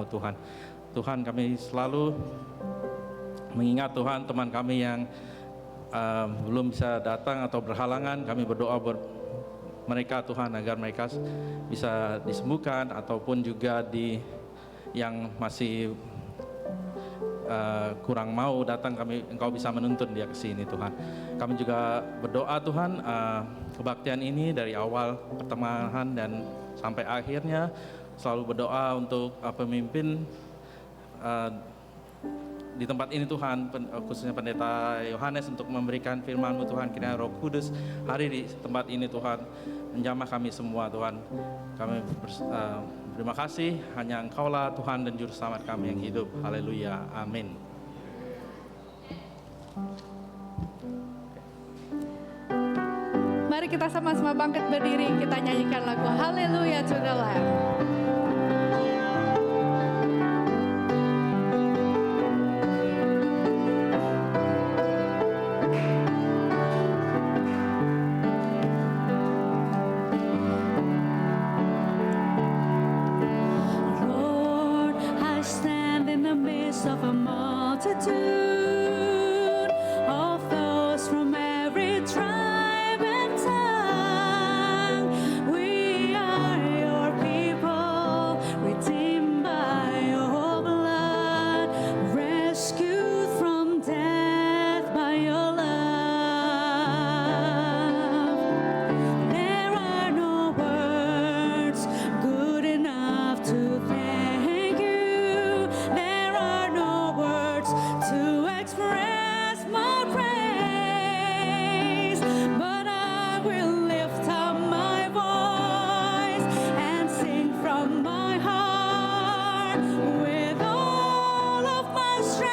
Tuhan. Tuhan, kami selalu mengingat Tuhan teman kami yang belum bisa datang atau berhalangan. Kami berdoa buat mereka Tuhan, agar mereka bisa disembuhkan, ataupun juga yang masih kurang mau datang, Engkau bisa menuntun dia ke sini Tuhan. Kami juga berdoa Tuhan, kebaktian ini dari awal pertemanan dan sampai akhirnya selalu berdoa untuk pemimpin di tempat ini Tuhan, khususnya Pendeta Yohanes, untuk memberikan firman-Mu Tuhan. Kiranya Roh Kudus hari di tempat ini Tuhan menjamah kami semua Tuhan. Kami terima kasih, hanya Engkaulah Tuhan dan Juru Selamat kami yang hidup. Haleluya, amin. Mari kita sama-sama bangkit berdiri, kita nyanyikan lagu Haleluya to the Lamb. Of a multitude of those from every tribe and tongue, we are your people, redeemed by your blood, rescued from death by your love. There are no words good enough to thank you. To express my praise, but I will lift up my voice and sing from my heart with all of my strength.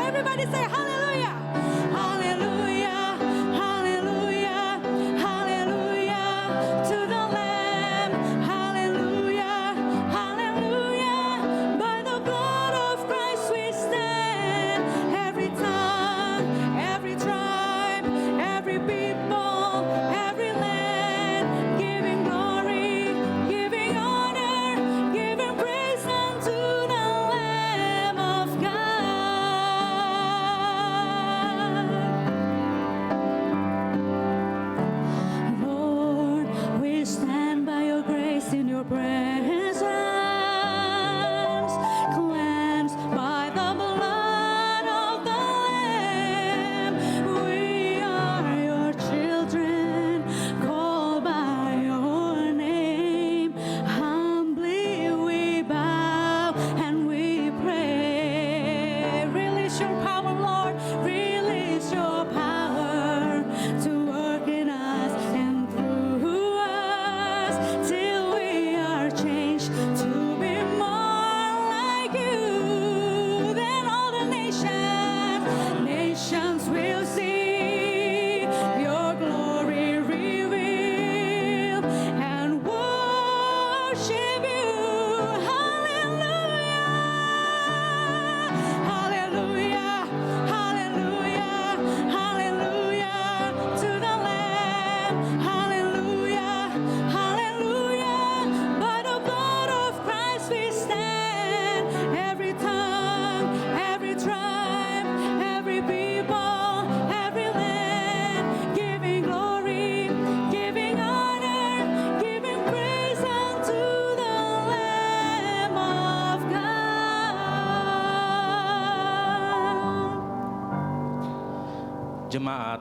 Everybody say hallelujah, hallelujah, hallelujah, hallelujah to the Lamb, hallelujah, hallelujah. By the blood of Christ we stand, every tongue, every tribe, every people, every land, giving glory, giving honor, giving praise unto the Lamb of God. Lord, we stand by your grace in your presence, cleansed by the blood of the Lamb. We are your children, called by your name. Humbly we bow and we pray. Release your power, Lord. Release your power to work in us and through us, till we are changed to be more like you. Then all the nations will see your glory revealed and worship you. Hallelujah, hallelujah, hallelujah, hallelujah to the Lamb. Hallelujah, hallelujah. By the blood of Christ we stand, every tongue, every tribe, every people, every land, giving glory, giving honor, giving praise unto the Lamb of God. Jemaat,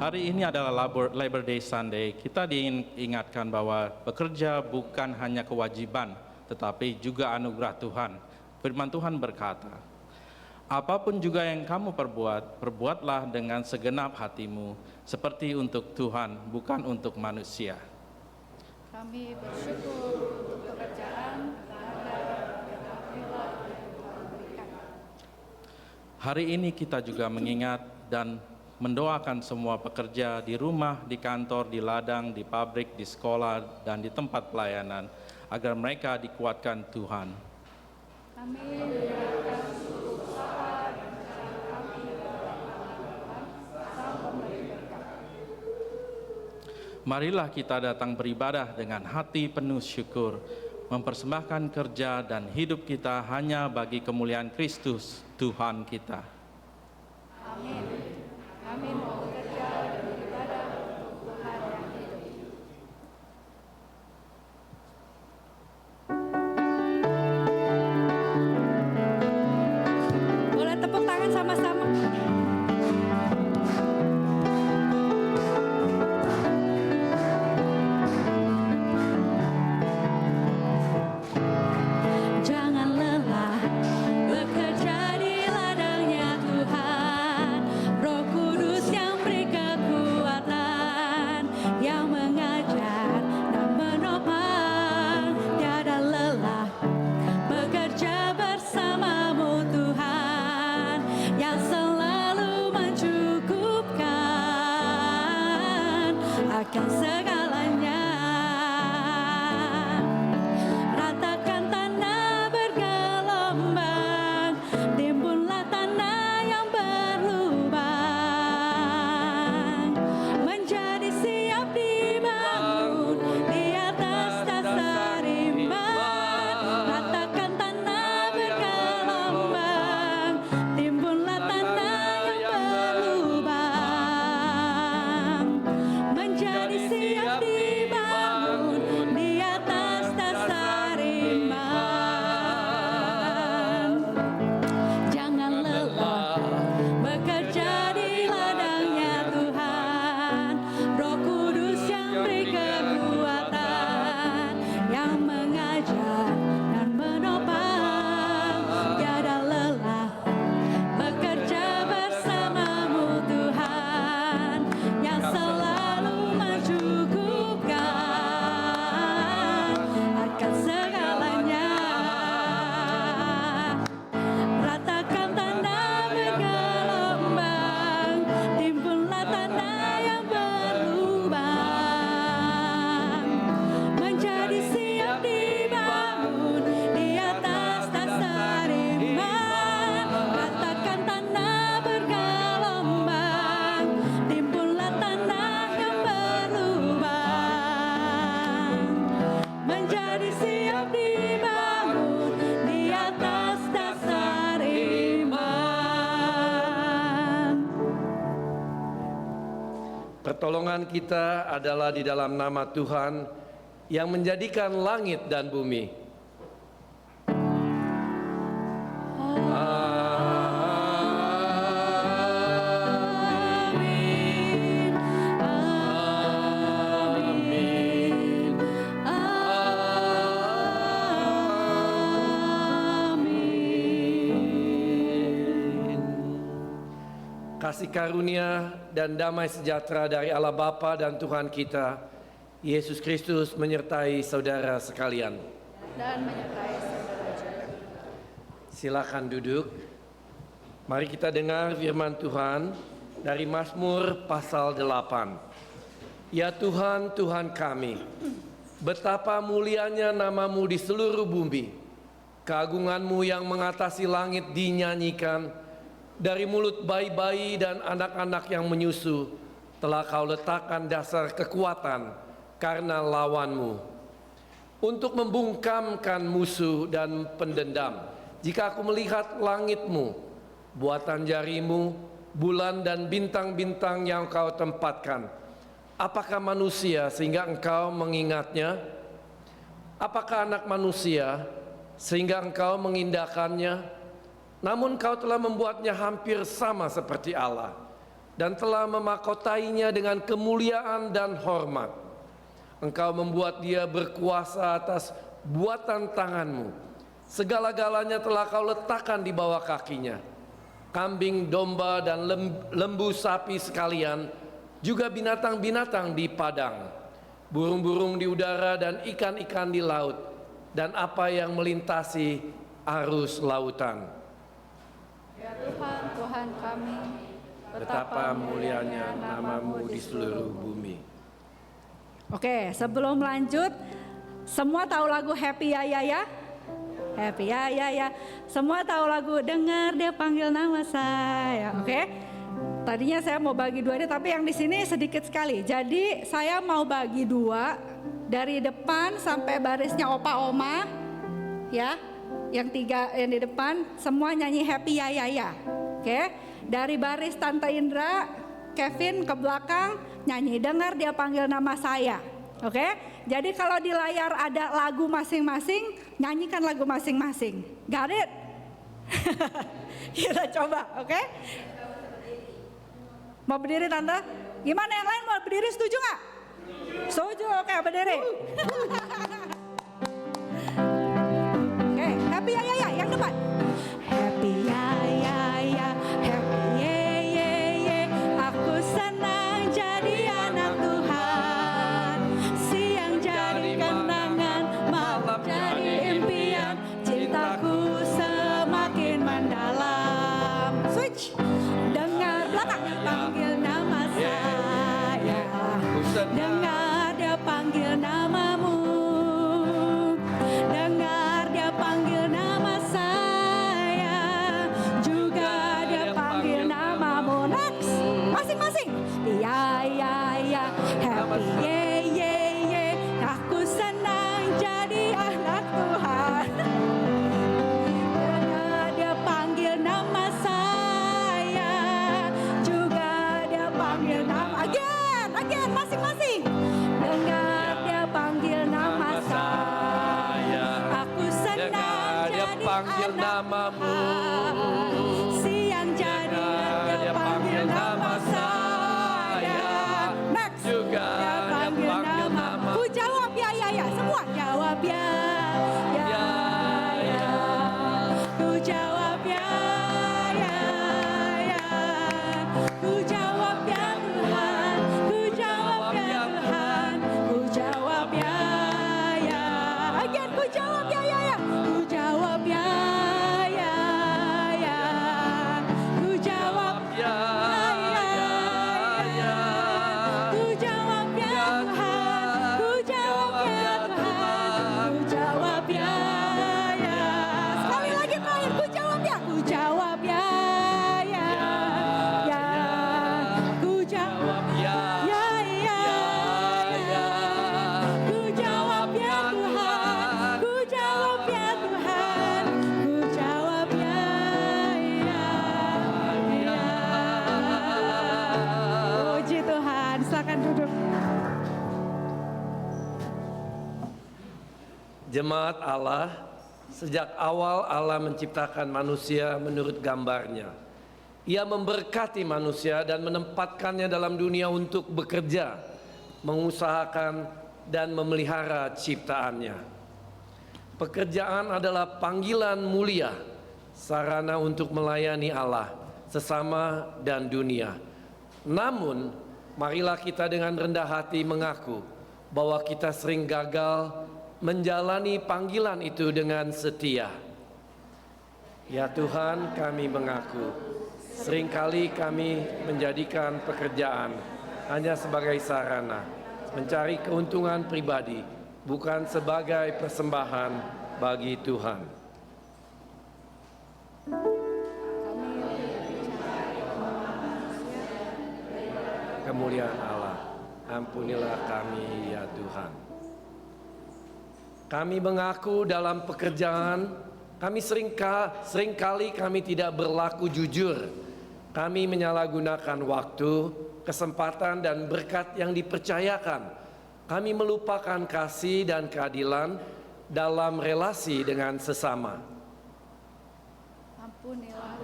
hari ini adalah Labor Day Sunday. Kita diingatkan bahwa bekerja bukan hanya kewajiban, tetapi juga anugerah Tuhan. Firman Tuhan berkata, apapun juga yang kamu perbuat, perbuatlah dengan segenap hatimu, seperti untuk Tuhan, bukan untuk manusia. Kami bersyukur untuk pekerjaan Hari ini kita juga mengingat dan mendoakan semua pekerja di rumah, di kantor, di ladang, di pabrik, di sekolah, dan di tempat pelayanan, agar mereka dikuatkan Tuhan. Amin. Marilah kita datang beribadah dengan hati penuh syukur, mempersembahkan kerja dan hidup kita hanya bagi kemuliaan Kristus, Tuhan kita. Amin. Kami mau bekerja dan beribadah untuk Tuhan yang hidup. Boleh tepuk tangan sama-sama. Jangan lelah bekerja di ladangnya Tuhan. Roh Kudus yang beri kekuatan, yang mengajar dan menopang. Tiada lelah bekerja bersamamu Tuhan, yang selalu mencukupkan akan segalanya. Ratakan tanah bergelombang, timbunlah tanah yang berlubang, menjadi siap dibangun di atas dasar iman. Ratakan tanah bergelombang, timbunlah tanah yang berlubang, menjadi siap dibangun di atas dasar iman. Jangan lelah bekerja di ladangnya Tuhan. Roh Kudus yang beri kekuatan, yang mengajar dan menopang. Tiada lelah bekerja bersamamu Tuhan, yang selalu mencukupkan akan segalanya. Ratakan tanah bergelombang, timbunlah tanah yang berlubang, menjadi siap dibangun di atas dasar iman. Ratakan tanah bergelombang, timbunlah tanah yang berlubang, menjadi siap dibangun di atas dasar iman. Pertolongan kita adalah di dalam nama Tuhan yang menjadikan langit dan bumi. Amin. Amin. Amin. Kasih karunia dan damai sejahtera dari Allah Bapa dan Tuhan kita, Yesus Kristus menyertai saudara sekalian. Dan menyertai saudara juga. Silakan duduk. Mari kita dengar firman Tuhan dari Mazmur pasal 8. Ya Tuhan, Tuhan kami, betapa mulianya namamu di seluruh bumi. Keagunganmu yang mengatasi langit dinyanyikan. Dari mulut bayi-bayi dan anak-anak yang menyusu, telah kau letakkan dasar kekuatan karena lawanmu, untuk membungkamkan musuh dan pendendam. Jika aku melihat langitmu, buatan jarimu, bulan dan bintang-bintang yang kau tempatkan, apakah manusia sehingga engkau mengingatnya? Apakah anak manusia sehingga engkau mengindahkannya? Namun kau telah membuatnya hampir sama seperti Allah, dan telah memakotainya dengan kemuliaan dan hormat. Engkau membuat dia berkuasa atas buatan tanganmu. Segala-galanya telah kau letakkan di bawah kakinya. Kambing, domba, dan lembu sapi sekalian, juga binatang-binatang di padang, burung-burung di udara dan ikan-ikan di laut, dan apa yang melintasi arus lautan. Ya Tuhan, Tuhan kami, Betapa mulianya namamu di seluruh bumi. Oke, sebelum lanjut, semua tahu lagu Happy Ya Ya Ya? Happy Ya Ya Ya. Semua tahu lagu Dengar Dia Panggil Nama Saya, oke? Tadinya saya mau bagi dua, tapi yang di sini sedikit sekali. Jadi saya mau bagi dua dari depan sampai barisnya opa oma, ya. Yang 3 yang di depan semua nyanyi happy ya ya ya. Oke. Dari baris Tante Indra, Kevin ke belakang nyanyi dengar dia panggil nama saya. Oke. Jadi kalau di layar ada lagu masing-masing, nyanyikan lagu masing-masing. Got it? Kita coba, oke? Mau berdiri Tante? Gimana yang lain mau berdiri, setuju nggak? Setuju, oke berdiri. Oke, happy ya ya ya, yang depan. Happy ya ya ya, happy ye ye ye. Aku senang jadi anak Tuhan. Siang jadi kenangan, malam jadi impian. Cintaku semakin mendalam. Switch. Dengar belakang panggil nama saya. Dengar dia panggil namamu. Dengar dia panggil nama saya. Juga dia panggil namamu. Next, masing-masing. Ya ya ya, happy ye ye ye. Aku senang jadi anak Tuhan. Dengar dia panggil nama saya. Juga dia panggil nama. Again, masing-masing. Dengar dia panggil nama saya. Aku senang jadi panggil anak namamu. Tuhan. Siang jadi dia panggil nama saya. Next, Juga dia panggil nama. Ku jawab ya ya ya, semua jawab ya ya ya. Ku jawab ya ya ya. Ku jawab ya Tuhan. Ku jawab ya Tuhan. Ku jawab ya ya. Again, ku jawab ya ya ya. Ku jawab ya ya ya. Ku jawab Ya ya ya. Ku jawab ya Tuhan. Ku jawab ya Tuhan. Ku jawab ya ya. Sekali lagi terakhir, ku jawab ya. Ku jawab ya ya ya. Ku jawab ya ya ya ya. Ku jawab ya Tuhan. Ku jawab ya Tuhan. Ku jawab ya ya ya. Puji Tuhan, silakan duduk. Jemaat Allah, sejak awal Allah menciptakan manusia menurut gambarnya. Ia memberkati manusia dan menempatkannya dalam dunia untuk bekerja, mengusahakan dan memelihara ciptaannya. Pekerjaan adalah panggilan mulia, sarana untuk melayani Allah, sesama dan dunia. Namun, marilah kita dengan rendah hati mengaku bahwa kita sering gagal menjalani panggilan itu dengan setia. Ya Tuhan, kami mengaku, seringkali kami menjadikan pekerjaan hanya sebagai sarana, mencari keuntungan pribadi, bukan sebagai persembahan bagi Tuhan. Kemuliaan Allah, ampunilah kami ya Tuhan. Kami mengaku dalam pekerjaan, kami seringkali kami tidak berlaku jujur. Kami menyalahgunakan waktu, kesempatan dan berkat yang dipercayakan. Kami melupakan kasih dan keadilan dalam relasi dengan sesama. Ampunilah.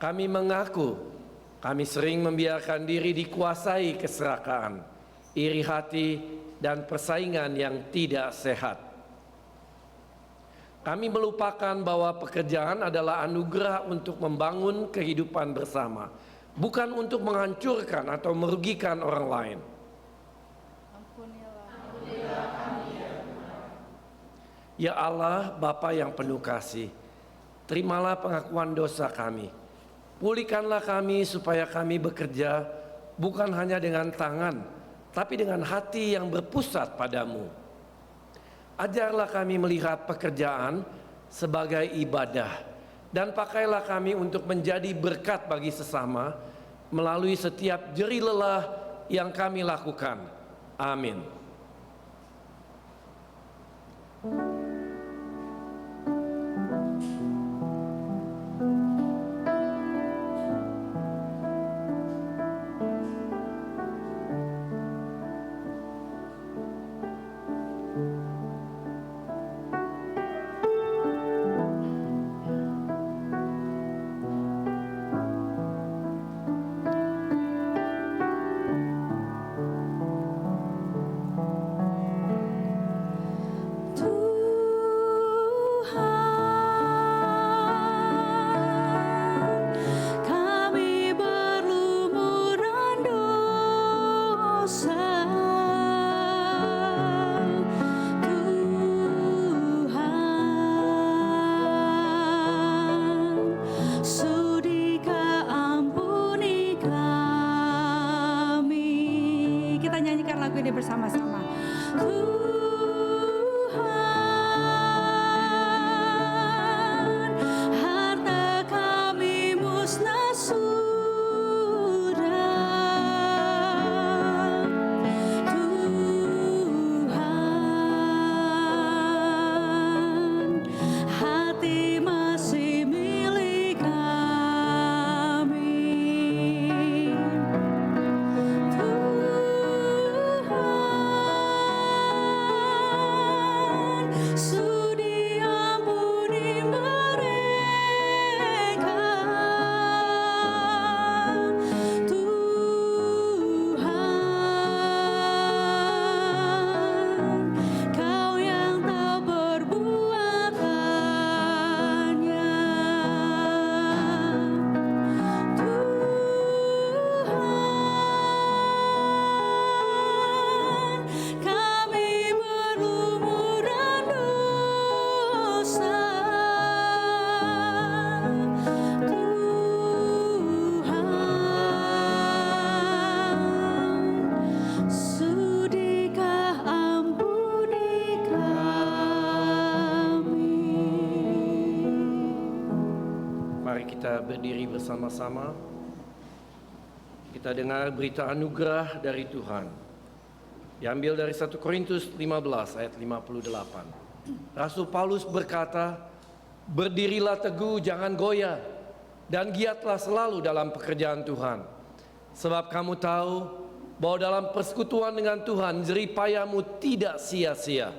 Kami mengaku, kami sering membiarkan diri dikuasai keserakahan, iri hati, dan persaingan yang tidak sehat. Kami melupakan bahwa pekerjaan adalah anugerah untuk membangun kehidupan bersama, bukan untuk menghancurkan atau merugikan orang lain. Ya Allah, Bapa yang penuh kasih, terimalah pengakuan dosa kami. Pulihkanlah kami supaya kami bekerja bukan hanya dengan tangan, tapi dengan hati yang berpusat padamu. Ajarlah kami melihat pekerjaan sebagai ibadah, dan pakailah kami untuk menjadi berkat bagi sesama melalui setiap jerih lelah yang kami lakukan. Amin. Kami berlumuran dosa, Tuhan, sudikah ampuni kami. Kita nyanyikan lagu ini bersama-sama. Tuhan, harta kami musnah sudah. Tuhan, hati masih milik kami. Tuhan, sudi ampuni mereka. Tuhan, Kau yang tahu perbuatannya. Tuhan, kami berlumuran dosa. Tuhan, sudikah ampuni kami. Mari kita berdiri bersama-sama. Kita dengar berita anugerah dari Tuhan. Diambil dari 1 Korintus 15 ayat 58. Rasul Paulus berkata, "Berdirilah teguh, jangan goyah, dan giatlah selalu dalam pekerjaan Tuhan. Sebab kamu tahu bahwa dalam persekutuan dengan Tuhan, jerih payahmu tidak sia-sia."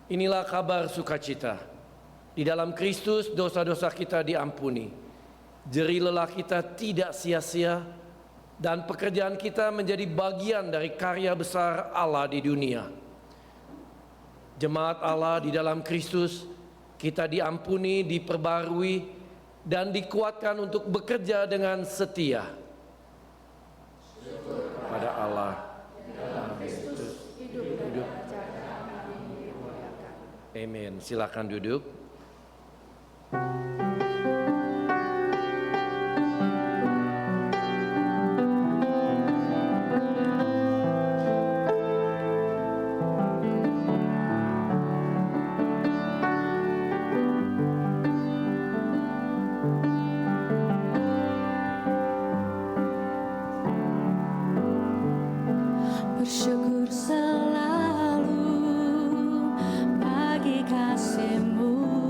Inilah kabar sukacita. Di dalam Kristus dosa-dosa kita diampuni. Jerih lelah kita tidak sia-sia, dan pekerjaan kita menjadi bagian dari karya besar Allah di dunia. Jemaat Allah di dalam Kristus, kita diampuni, diperbarui, dan dikuatkan untuk bekerja dengan setia. Pada Allah. Hidup. Amin. Silakan duduk. Bersyukur selalu bagi kasih-Mu.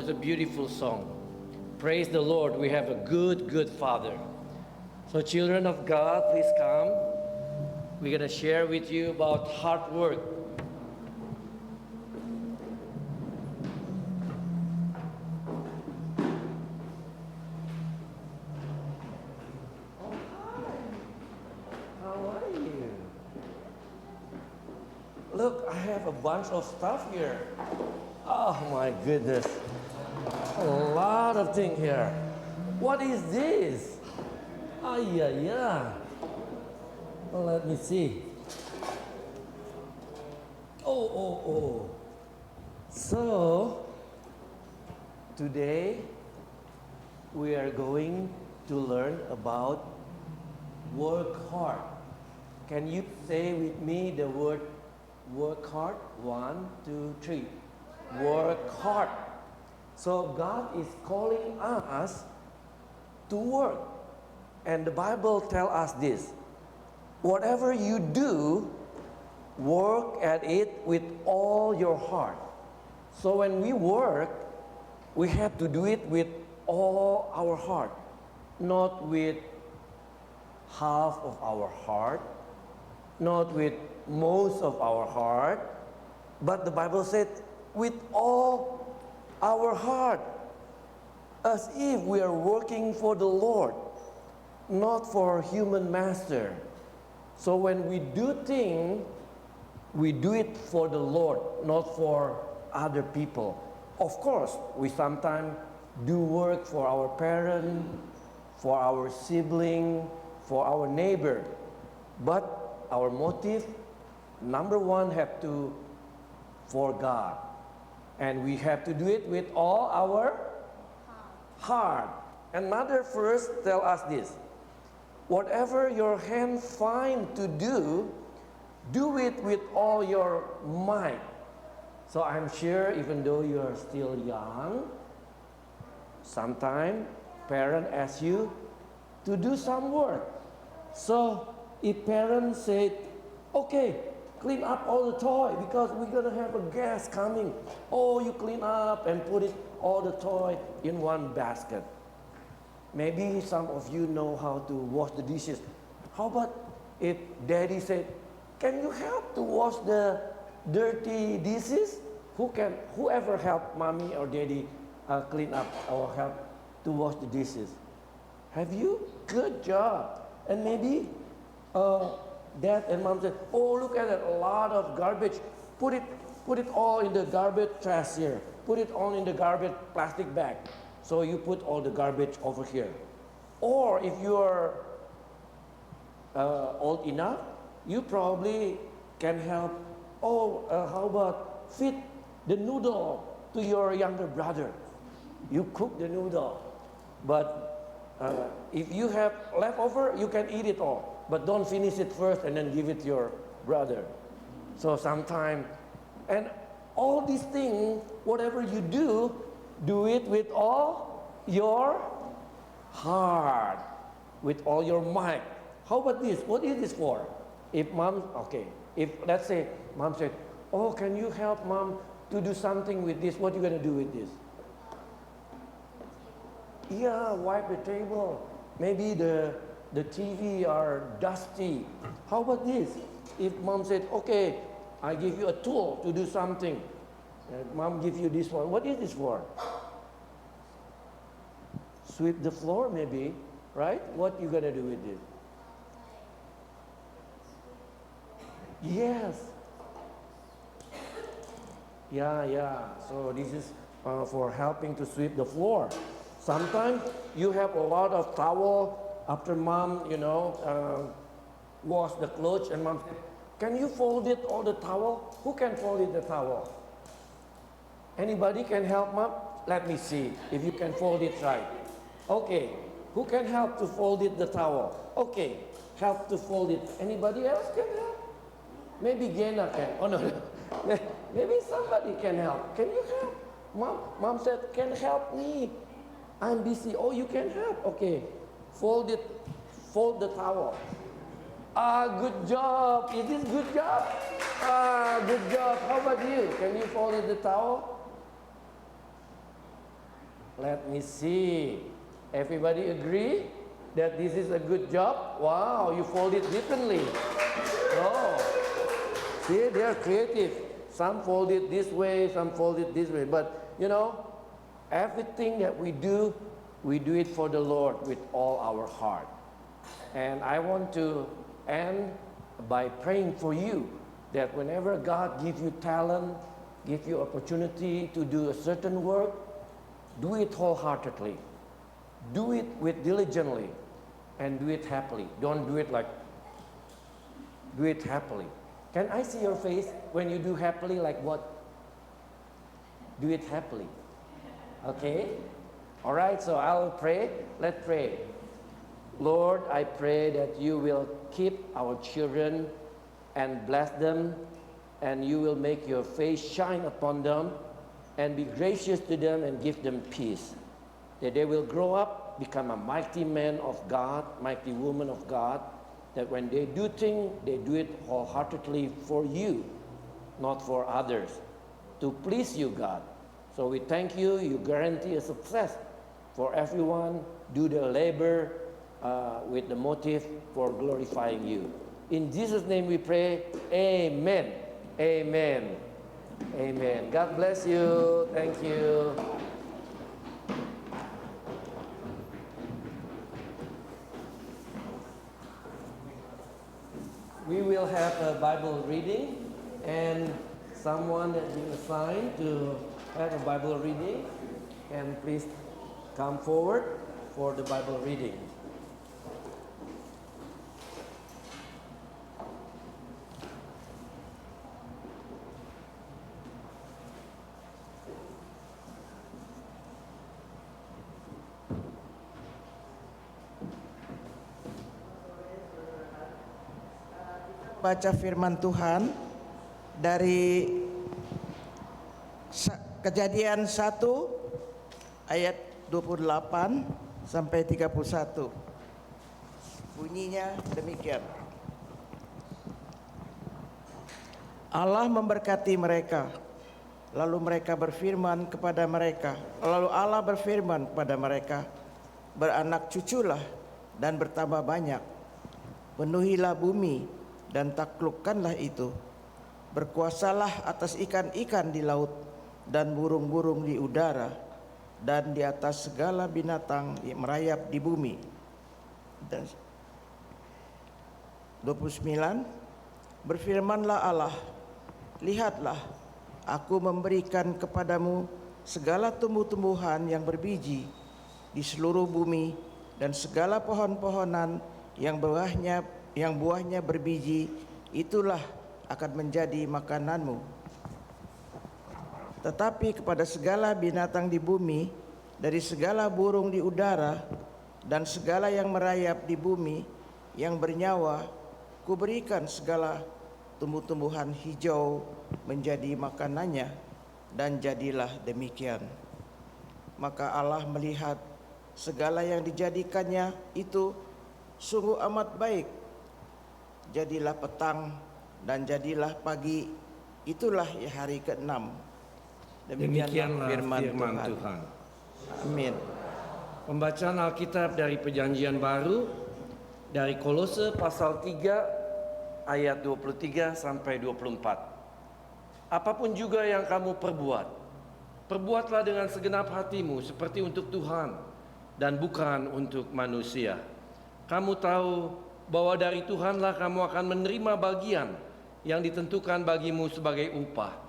was a beautiful song. Praise the Lord, we have a good, good Father. So children of God, please come. We're going to share with you about hard work. How are you? Look, I have a bunch of stuff here. Oh my goodness. A lot of things here. What is this? Ah, yeah. Well, let me see. Oh. So, today we are going to learn about work hard. Can you say with me the word work hard? 1, 2, 3. Work hard. So God is calling us to work. And the Bible tells us this. Whatever you do, work at it with all your heart. So when we work, we have to do it with all our heart, not with half of our heart, not with most of our heart, but the Bible said with all our heart, as if we are working for the Lord, not for human master. So when we do things, we do it for the Lord, not for other people. Of course, we sometimes do work for our parent, for our sibling, for our neighbor. But our motive, number one, have to for God. And we have to do it with all our heart. Another verse tells us this. Whatever your hand find to do it with all your might. So I'm sure even though you are still young, sometimes parents ask you to do some work. So if parents say, okay, clean up all the toy because we're going to have a guest coming. Oh, you clean up and put it all the toy in one basket. Maybe some of you know how to wash the dishes. How about if daddy said, can you help to wash the dirty dishes? Whoever help mommy or daddy clean up or help to wash the dishes? Have you? Good job. And maybe dad and mom said, oh, look at that, a lot of garbage. Put it all in the garbage trash here. Put it all in the garbage plastic bag. So you put all the garbage over here. Or if you are old enough, you probably can help. Oh, how about feed the noodle to your younger brother? You cook the noodle. But if you have leftover, you can eat it all. But don't finish it first and then give it to your brother. So sometime, and all these things, whatever you do it with all your heart, with all your might. How about this? What is this for? If mom, okay, if let's say mom said, oh, can you help mom to do something with this? What are you going to do with this? Yeah, wipe the table. Maybe the TV are dusty. How about this? If mom said, okay, I give you a tool to do something. Mom give you this one. What is this for? Sweep the floor maybe, right? What you gonna do with this? Yes. Yeah. So this is for helping to sweep the floor. Sometimes you have a lot of towel after mom, wash the clothes and mom said, can you fold it all the towel? Who can fold it the towel? Anybody can help mom? Let me see if you can fold it right. Okay. Who can help to fold it the towel? Okay. Help to fold it. Anybody else can help? Maybe Gena can. Oh no. Maybe somebody can help. Can you help? Mom said, can help me. I'm busy. Oh, you can help. Okay. Fold it. Fold the towel. Good job. Is this good job? Good job. How about you? Can you fold the towel? Let me see. Everybody agree that this is a good job? Wow, you fold it differently. Oh, see, they are creative. Some fold it this way, some fold it this way. But you know, everything that we do it for the Lord with all our heart. And I want to end by praying for you that whenever God gives you talent, gives you opportunity to do a certain work, do it wholeheartedly. Do it with diligently and do it happily. Don't do it like, do it happily. Can I see your face when you do happily like what? Do it happily. Okay? All right, so I'll pray. Let's pray. Lord, I pray that you will keep our children and bless them, and you will make your face shine upon them and be gracious to them and give them peace. That they will grow up, become a mighty man of God, mighty woman of God, that when they do things, they do it wholeheartedly for you, not for others, to please you, God. So we thank you, you guarantee a success for everyone, do the labor with the motive for glorifying you. In Jesus' name we pray, amen, amen, amen. God bless you, thank you. We will have a Bible reading, and someone has been assigned to have a Bible reading, and please come forward for the Bible reading. Baca firman Tuhan dari Kejadian 1 ayat 28 sampai 31. Bunyinya demikian. Allah memberkati mereka, lalu Allah berfirman kepada mereka, beranak cuculah dan bertambah banyak, penuhilah bumi dan taklukkanlah itu. Berkuasalah atas ikan-ikan di laut dan burung-burung di udara dan di atas segala binatang yang merayap di bumi. Dan 29, berfirmanlah Allah, lihatlah, aku memberikan kepadamu segala tumbuh-tumbuhan yang berbiji di seluruh bumi dan segala pohon-pohonan yang buahnya berbiji, itulah akan menjadi makananmu. Tetapi kepada segala binatang di bumi, dari segala burung di udara dan segala yang merayap di bumi yang bernyawa, kuberikan segala tumbuh-tumbuhan hijau menjadi makanannya, dan jadilah demikian. Maka Allah melihat segala yang dijadikannya itu sungguh amat baik. Jadilah petang dan jadilah pagi, itulah hari ke-6. Demikianlah firman Tuhan. Amin. Pembacaan Alkitab dari Perjanjian Baru dari Kolose pasal 3 ayat 23 sampai 24. Apapun juga yang kamu perbuat, perbuatlah dengan segenap hatimu seperti untuk Tuhan dan bukan untuk manusia. Kamu tahu bahwa dari Tuhanlah kamu akan menerima bagian yang ditentukan bagimu sebagai upah.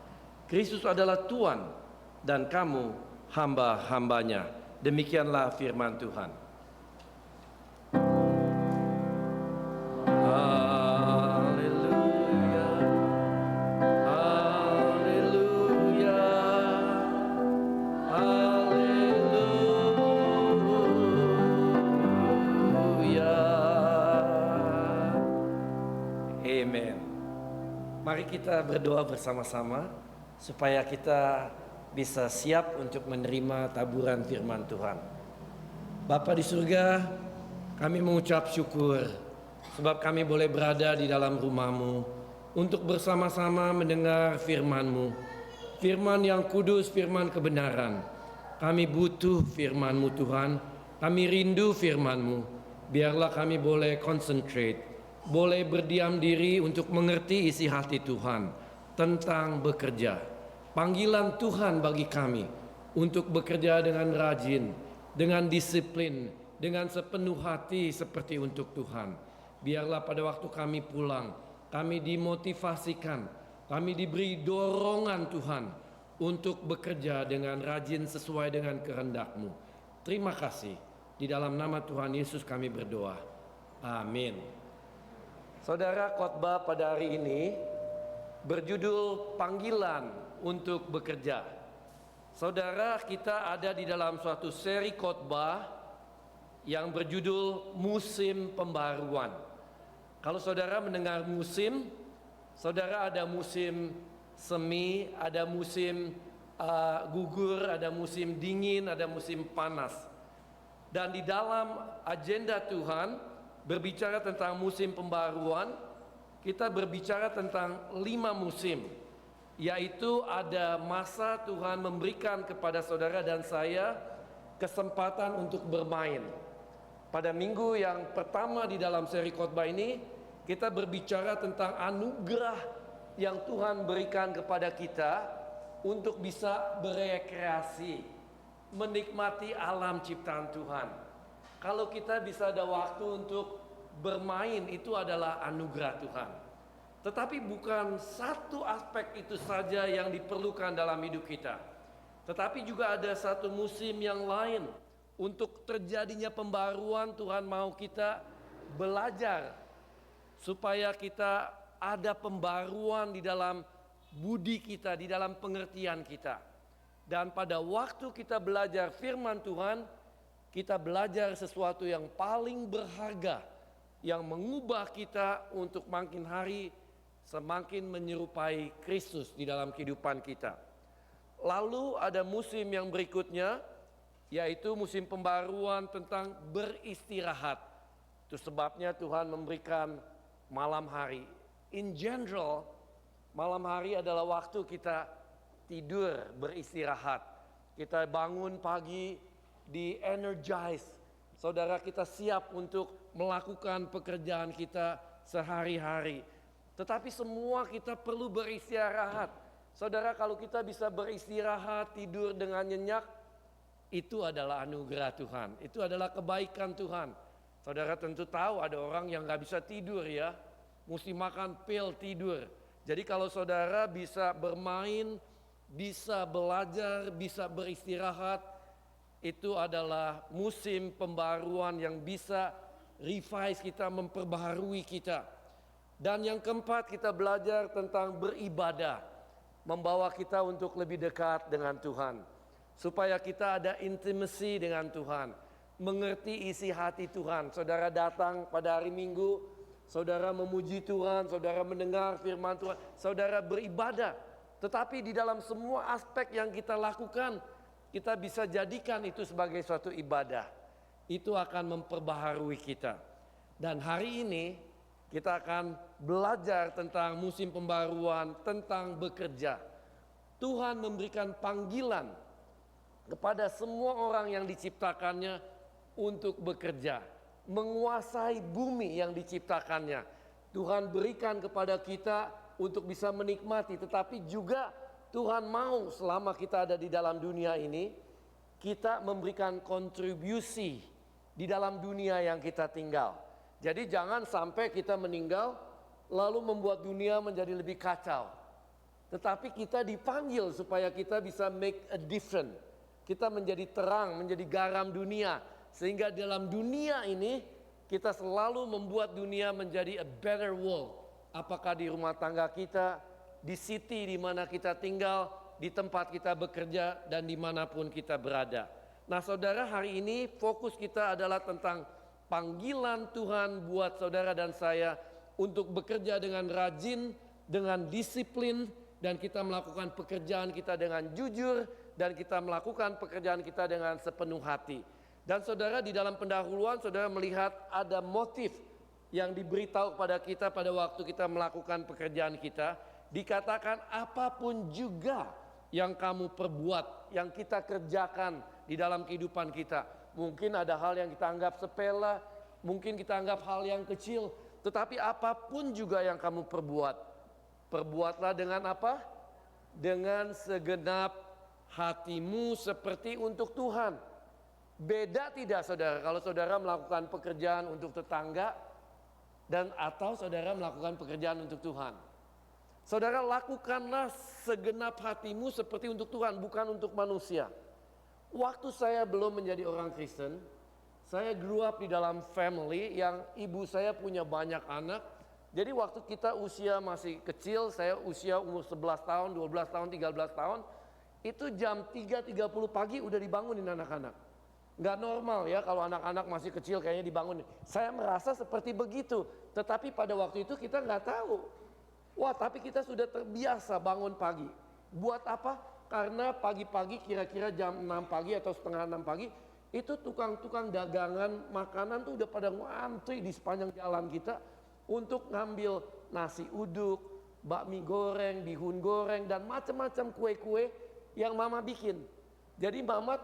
Kristus adalah Tuhan dan kamu hamba-hambanya. Demikianlah firman Tuhan. Haleluya, haleluya, haleluya. Amen. Mari kita berdoa bersama-sama supaya kita bisa siap untuk menerima taburan firman Tuhan. Bapa di surga, kami mengucap syukur sebab kami boleh berada di dalam rumah-Mu untuk bersama-sama mendengar firman-Mu. Firman yang kudus, firman kebenaran. Kami butuh firman-Mu Tuhan. Kami rindu firman-Mu. Biarlah kami boleh concentrate, boleh berdiam diri untuk mengerti isi hati Tuhan tentang bekerja. Panggilan Tuhan bagi kami untuk bekerja dengan rajin, dengan disiplin, dengan sepenuh hati seperti untuk Tuhan. Biarlah pada waktu kami pulang, kami dimotivasikan, kami diberi dorongan Tuhan untuk bekerja dengan rajin sesuai dengan kehendak-Mu. Terima kasih. Di dalam nama Tuhan Yesus kami berdoa. Amin. Saudara, khotbah pada hari ini berjudul panggilan untuk bekerja. Saudara, kita ada di dalam suatu seri khotbah yang berjudul musim pembaruan. Kalau saudara mendengar musim, saudara ada musim semi, ada musim gugur, ada musim dingin, ada musim panas. Dan di dalam agenda Tuhan berbicara tentang musim pembaruan, kita berbicara tentang 5 musim, yaitu ada masa Tuhan memberikan kepada saudara dan saya kesempatan untuk bermain. Pada minggu yang pertama di dalam seri khotbah ini, kita berbicara tentang anugerah yang Tuhan berikan kepada kita untuk bisa berekreasi, menikmati alam ciptaan Tuhan. Kalau kita bisa ada waktu untuk bermain, itu adalah anugerah Tuhan. Tetapi bukan satu aspek itu saja yang diperlukan dalam hidup kita, tetapi juga ada satu musim yang lain. Untuk terjadinya pembaruan, Tuhan mau kita belajar supaya kita ada pembaruan di dalam budi kita, di dalam pengertian kita. Dan pada waktu kita belajar firman Tuhan, kita belajar sesuatu yang paling berharga, yang mengubah kita untuk makin hari semakin menyerupai Kristus di dalam kehidupan kita. Lalu ada musim yang berikutnya, yaitu musim pembaruan tentang beristirahat. Itu sebabnya Tuhan memberikan malam hari. In general, malam hari adalah waktu kita tidur, beristirahat. Kita bangun pagi, di-energize. Saudara, kita siap untuk melakukan pekerjaan kita sehari-hari. Tetapi semua kita perlu beristirahat. Saudara, kalau kita bisa beristirahat, tidur dengan nyenyak, itu adalah anugerah Tuhan. Itu adalah kebaikan Tuhan. Saudara tentu tahu ada orang yang gak bisa tidur ya. Mesti makan pil tidur. Jadi kalau saudara bisa bermain, bisa belajar, bisa beristirahat, itu adalah musim pembaruan yang bisa revise kita, memperbaharui kita. Dan yang keempat, kita belajar tentang beribadah, membawa kita untuk lebih dekat dengan Tuhan, supaya kita ada intimacy dengan Tuhan, mengerti isi hati Tuhan. Saudara datang pada hari Minggu, saudara memuji Tuhan, saudara mendengar firman Tuhan, saudara beribadah. Tetapi di dalam semua aspek yang kita lakukan, kita bisa jadikan itu sebagai suatu ibadah. Itu akan memperbaharui kita. Dan hari ini kita akan belajar tentang musim pembaruan, tentang bekerja. Tuhan memberikan panggilan kepada semua orang yang diciptakannya untuk bekerja, menguasai bumi yang diciptakannya. Tuhan berikan kepada kita untuk bisa menikmati, tetapi juga Tuhan mau selama kita ada di dalam dunia ini, kita memberikan kontribusi di dalam dunia yang kita tinggal. Jadi jangan sampai kita meninggal lalu membuat dunia menjadi lebih kacau. Tetapi kita dipanggil supaya kita bisa make a difference. Kita menjadi terang, menjadi garam dunia. Sehingga dalam dunia ini kita selalu membuat dunia menjadi a better world. Apakah di rumah tangga kita, di city di mana kita tinggal, di tempat kita bekerja, dan dimanapun kita berada. Nah saudara, hari ini fokus kita adalah tentang panggilan Tuhan buat saudara dan saya untuk bekerja dengan rajin, dengan disiplin, dan kita melakukan pekerjaan kita dengan jujur, dan kita melakukan pekerjaan kita dengan sepenuh hati. Dan saudara, di dalam pendahuluan saudara melihat ada motif yang diberitahu kepada kita pada waktu kita melakukan pekerjaan kita. Dikatakan apapun juga yang kamu perbuat, yang kita kerjakan di dalam kehidupan kita. Mungkin ada hal yang kita anggap sepele, mungkin kita anggap hal yang kecil, tetapi apapun juga yang kamu perbuat, perbuatlah dengan apa? Dengan segenap hatimu seperti untuk Tuhan. Beda tidak saudara kalau saudara melakukan pekerjaan untuk tetangga dan atau saudara melakukan pekerjaan untuk Tuhan. Saudara lakukanlah segenap hatimu seperti untuk Tuhan, bukan untuk manusia. Waktu saya belum menjadi orang Kristen, saya grew up di dalam family yang ibu saya punya banyak anak. Jadi waktu kita usia masih kecil, saya usia umur 11 tahun, 12 tahun, 13 tahun, itu jam 3.30 pagi udah dibangunin anak-anak. Nggak normal ya kalau anak-anak masih kecil kayaknya dibangunin. Saya merasa seperti begitu, tetapi pada waktu itu kita nggak tahu. Wah, tapi kita sudah terbiasa bangun pagi. Buat apa? Karena pagi-pagi kira-kira jam 6 pagi atau setengah 6 pagi, itu tukang-tukang dagangan makanan tuh udah pada ngantri di sepanjang jalan kita untuk ngambil nasi uduk, bakmi goreng, bihun goreng, dan macam-macam kue-kue yang mama bikin. Jadi mama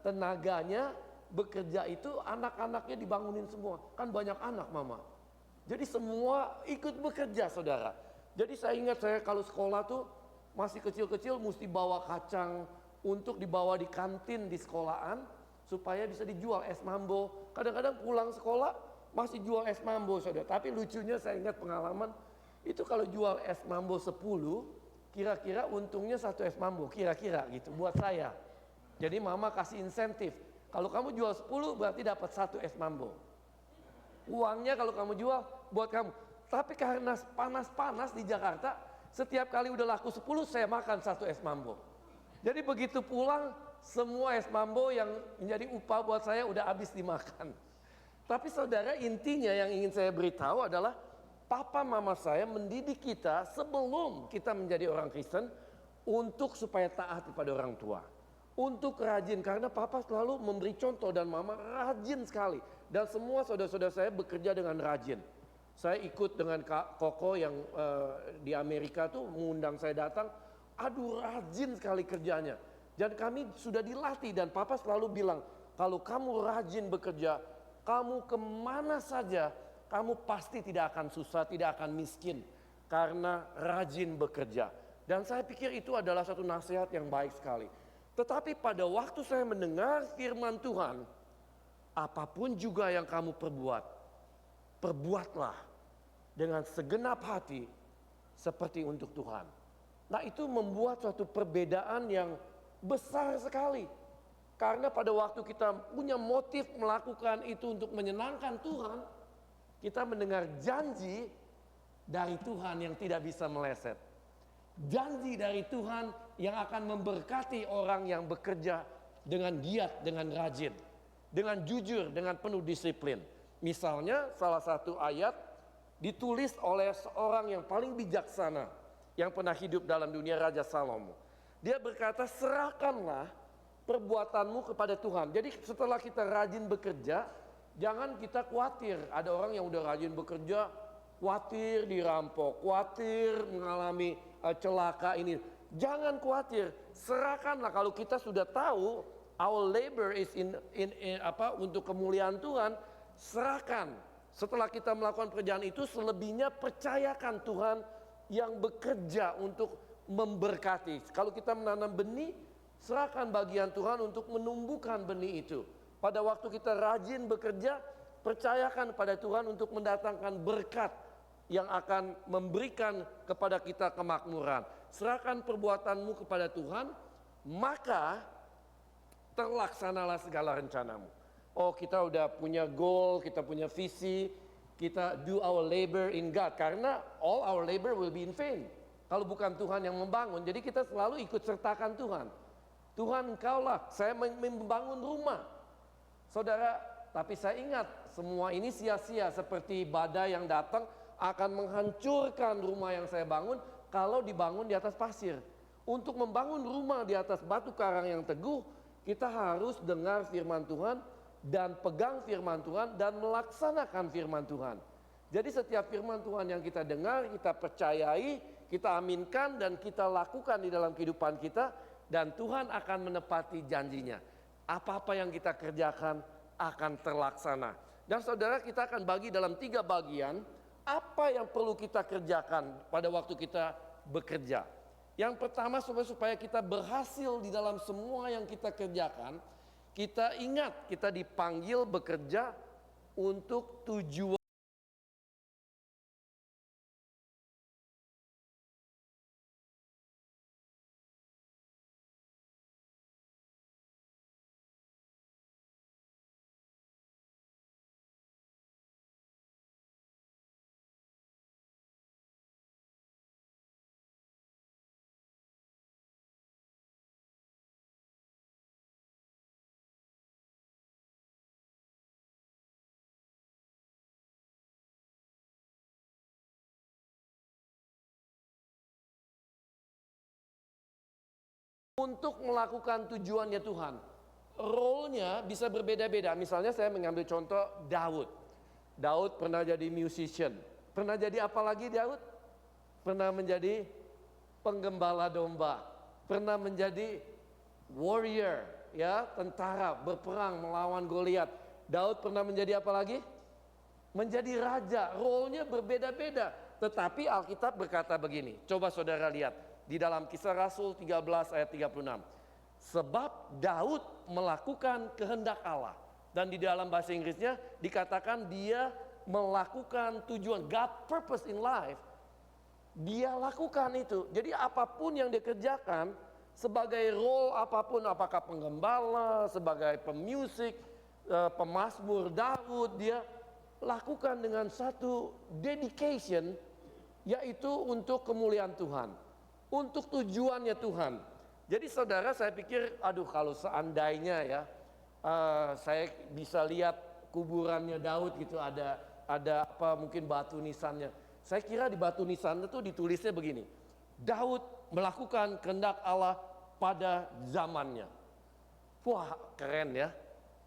tenaganya bekerja itu anak-anaknya dibangunin semua. Kan banyak anak mama. Jadi semua ikut bekerja saudara. Jadi saya ingat saya kalau sekolah tuh masih kecil-kecil mesti bawa kacang untuk dibawa di kantin di sekolahan supaya bisa dijual es mambo. Kadang-kadang pulang sekolah masih jual es mambo saudara. Tapi lucunya saya ingat pengalaman itu kalau jual es mambo 10, kira-kira untungnya 1 es mambo kira-kira gitu buat saya. Jadi mama kasih insentif. Kalau kamu jual 10 berarti dapat 1 es mambo. Uangnya kalau kamu jual buat kamu. Tapi karena panas-panas di Jakarta, setiap kali udah laku 10 saya makan 1 es mambo. Jadi begitu pulang semua es mambo yang menjadi upah buat saya udah habis dimakan. Tapi saudara, intinya yang ingin saya beritahu adalah papa mama saya mendidik kita sebelum kita menjadi orang Kristen untuk supaya taat kepada orang tua. Untuk rajin, karena papa selalu memberi contoh dan mama rajin sekali. Dan semua saudara-saudara saya bekerja dengan rajin. Saya ikut dengan Kak Koko yang di Amerika tuh mengundang saya datang. Aduh, rajin sekali kerjanya. Dan kami sudah dilatih dan papa selalu bilang, kalau kamu rajin bekerja, kamu kemana saja, kamu pasti tidak akan susah, tidak akan miskin. Karena rajin bekerja. Dan saya pikir itu adalah satu nasihat yang baik sekali. Tetapi pada waktu saya mendengar firman Tuhan, apapun juga yang kamu perbuat, perbuatlah dengan segenap hati seperti untuk Tuhan. Nah, itu membuat suatu perbedaan yang besar sekali. Karena pada waktu kita punya motif melakukan itu untuk menyenangkan Tuhan, kita mendengar janji dari Tuhan yang tidak bisa meleset. Janji dari Tuhan yang akan memberkati orang yang bekerja dengan giat, dengan rajin, dengan jujur, dengan penuh disiplin. Misalnya salah satu ayat ditulis oleh seorang yang paling bijaksana yang pernah hidup dalam dunia, Raja Salomo. Dia berkata, serahkanlah perbuatanmu kepada Tuhan. Jadi setelah kita rajin bekerja, jangan kita khawatir. Ada orang yang udah rajin bekerja, khawatir dirampok, khawatir mengalami celaka ini. Jangan khawatir, serahkanlah. Kalau kita sudah tahu our labor is in untuk kemuliaan Tuhan, serahkan. Setelah kita melakukan pekerjaan itu, selebihnya percayakan Tuhan yang bekerja untuk memberkati. Kalau kita menanam benih, serahkan bagian Tuhan untuk menumbuhkan benih itu. Pada waktu kita rajin bekerja, percayakan pada Tuhan untuk mendatangkan berkat yang akan memberikan kepada kita kemakmuran. Serahkan perbuatanmu kepada Tuhan, maka terlaksanalah segala rencanamu. Oh, kita udah punya goal, kita punya visi, kita do our labor in God. Karena all our labor will be in vain kalau bukan Tuhan yang membangun. Jadi kita selalu ikut sertakan Tuhan. Tuhan, engkaulah, saya membangun rumah. Saudara, tapi saya ingat semua ini sia-sia, seperti badai yang datang akan menghancurkan rumah yang saya bangun kalau dibangun di atas pasir. Untuk membangun rumah di atas batu karang yang teguh, kita harus dengar firman Tuhan dan pegang firman Tuhan dan melaksanakan firman Tuhan. Jadi setiap firman Tuhan yang kita dengar, kita percayai, Kita aminkan dan kita lakukan di dalam kehidupan kita, dan Tuhan akan menepati janjinya. Apa-apa yang kita kerjakan akan terlaksana. Dan saudara, kita akan bagi dalam 3 bagian apa yang perlu kita kerjakan pada waktu kita bekerja. Yang pertama, supaya kita berhasil di dalam semua yang kita kerjakan, kita ingat kita dipanggil bekerja untuk tujuan. Untuk melakukan tujuannya Tuhan. Role-nya bisa berbeda-beda. Misalnya saya mengambil contoh Daud. Daud pernah jadi musician. Pernah jadi apa lagi Daud? Pernah menjadi penggembala domba. Pernah menjadi warrior, ya, tentara berperang melawan Goliat. Daud pernah menjadi apa lagi? Menjadi raja. Role-nya berbeda-beda. Tetapi Alkitab berkata begini. Coba saudara lihat. Di dalam Kisah Rasul 13 ayat 36. Sebab Daud melakukan kehendak Allah. Dan di dalam bahasa Inggrisnya dikatakan dia melakukan tujuan, God purpose in life. Dia lakukan itu. Jadi apapun yang dia kerjakan, sebagai role apapun, apakah penggembala, sebagai pemusik, pemazmur Daud, dia lakukan dengan satu dedication, yaitu untuk kemuliaan Tuhan. Untuk tujuannya Tuhan. Jadi saudara, saya pikir, aduh kalau seandainya ya, saya bisa lihat kuburannya Daud gitu, ada apa mungkin batu nisannya. Saya kira di batu nisannya tuh ditulisnya begini. Daud melakukan kehendak Allah pada zamannya. Wah, keren ya.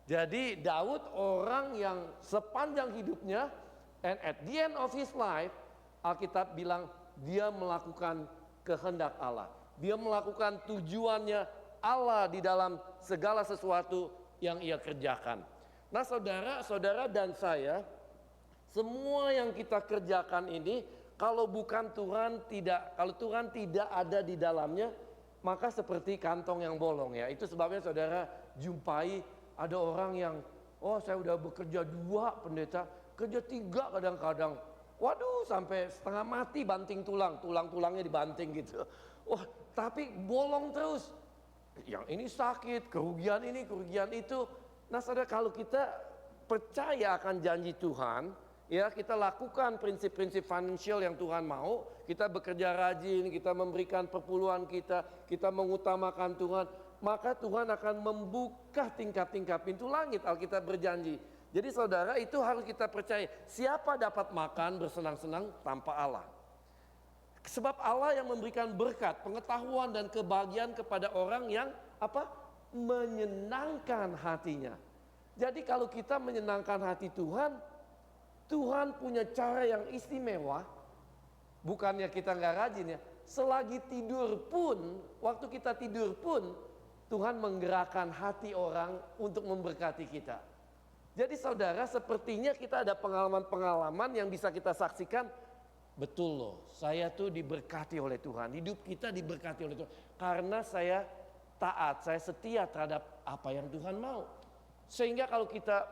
Jadi Daud orang yang sepanjang hidupnya, and at the end of his life, Alkitab bilang dia melakukan kehendak Allah. Dia melakukan tujuannya Allah di dalam segala sesuatu yang ia kerjakan. Nah saudara-saudara dan saya, semua yang kita kerjakan ini, kalau bukan Tuhan tidak, kalau Tuhan tidak ada di dalamnya, maka seperti kantong yang bolong ya. Itu sebabnya saudara jumpai ada orang yang, oh saya udah bekerja 2 pendeta, kerja 3 kadang-kadang. Waduh, sampai setengah mati banting tulang-tulangnya dibanting gitu. Wah, tapi bolong terus. Yang ini sakit, kerugian ini, kerugian itu. Nah, saudara, kalau kita percaya akan janji Tuhan, ya kita lakukan prinsip-prinsip financial yang Tuhan mau, kita bekerja rajin, kita memberikan perpuluhan kita mengutamakan Tuhan, maka Tuhan akan membuka tingkap-tingkap pintu langit. Alkitab berjanji. Jadi saudara, itu harus kita percaya. Siapa dapat makan bersenang-senang tanpa Allah? Sebab Allah yang memberikan berkat, pengetahuan dan kebahagiaan kepada orang yang apa? Menyenangkan hatinya. Jadi kalau kita menyenangkan hati Tuhan, Tuhan punya cara yang istimewa. Bukannya kita nggak rajin ya. Selagi tidur pun, waktu kita tidur pun, Tuhan menggerakkan hati orang untuk memberkati kita. Jadi saudara, sepertinya kita ada pengalaman-pengalaman yang bisa kita saksikan. Betul loh, saya tuh diberkati oleh Tuhan. Hidup kita diberkati oleh Tuhan. Karena saya taat, saya setia terhadap apa yang Tuhan mau. Sehingga kalau kita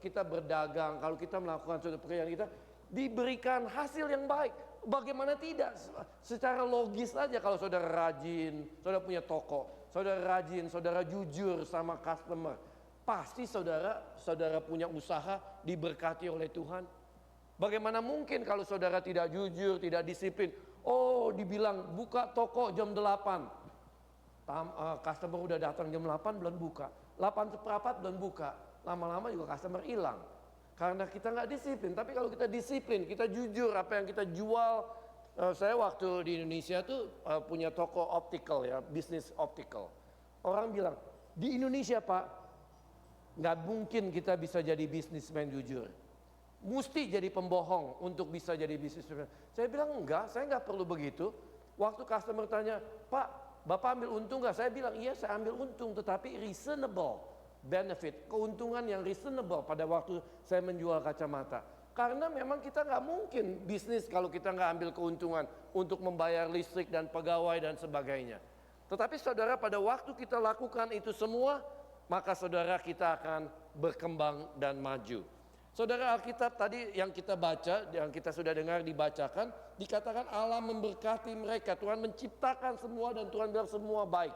kita berdagang, kalau kita melakukan suatu pekerjaan kita, diberikan hasil yang baik. Bagaimana tidak? Secara logis aja kalau saudara rajin, saudara punya toko, saudara rajin, saudara jujur sama customer. Pasti saudara punya usaha diberkati oleh Tuhan. Bagaimana mungkin kalau saudara tidak jujur, tidak disiplin? Oh, dibilang buka toko jam 8. Customer udah datang jam 8 belum buka. 8:15 belum buka. Lama-lama juga customer hilang. Karena kita nggak disiplin. Tapi kalau kita disiplin, kita jujur apa yang kita jual. Saya waktu di Indonesia tuh punya toko optical ya, bisnis optical. Orang bilang, di Indonesia Pak, nggak mungkin kita bisa jadi bisnismen jujur. mesti jadi pembohong untuk bisa jadi businessman. Saya bilang enggak, saya nggak perlu begitu. Waktu customer tanya, Pak, Bapak ambil untung nggak? Saya bilang, iya saya ambil untung, tetapi reasonable benefit, keuntungan yang reasonable pada waktu saya menjual kacamata. Karena memang kita nggak mungkin bisnis kalau kita nggak ambil keuntungan untuk membayar listrik dan pegawai dan sebagainya. Tetapi saudara, pada waktu kita lakukan itu semua, maka saudara kita akan berkembang dan maju. Saudara, Alkitab tadi yang kita baca, yang kita sudah dengar dibacakan, dikatakan Allah memberkati mereka. Tuhan menciptakan semua dan Tuhan bilang semua baik.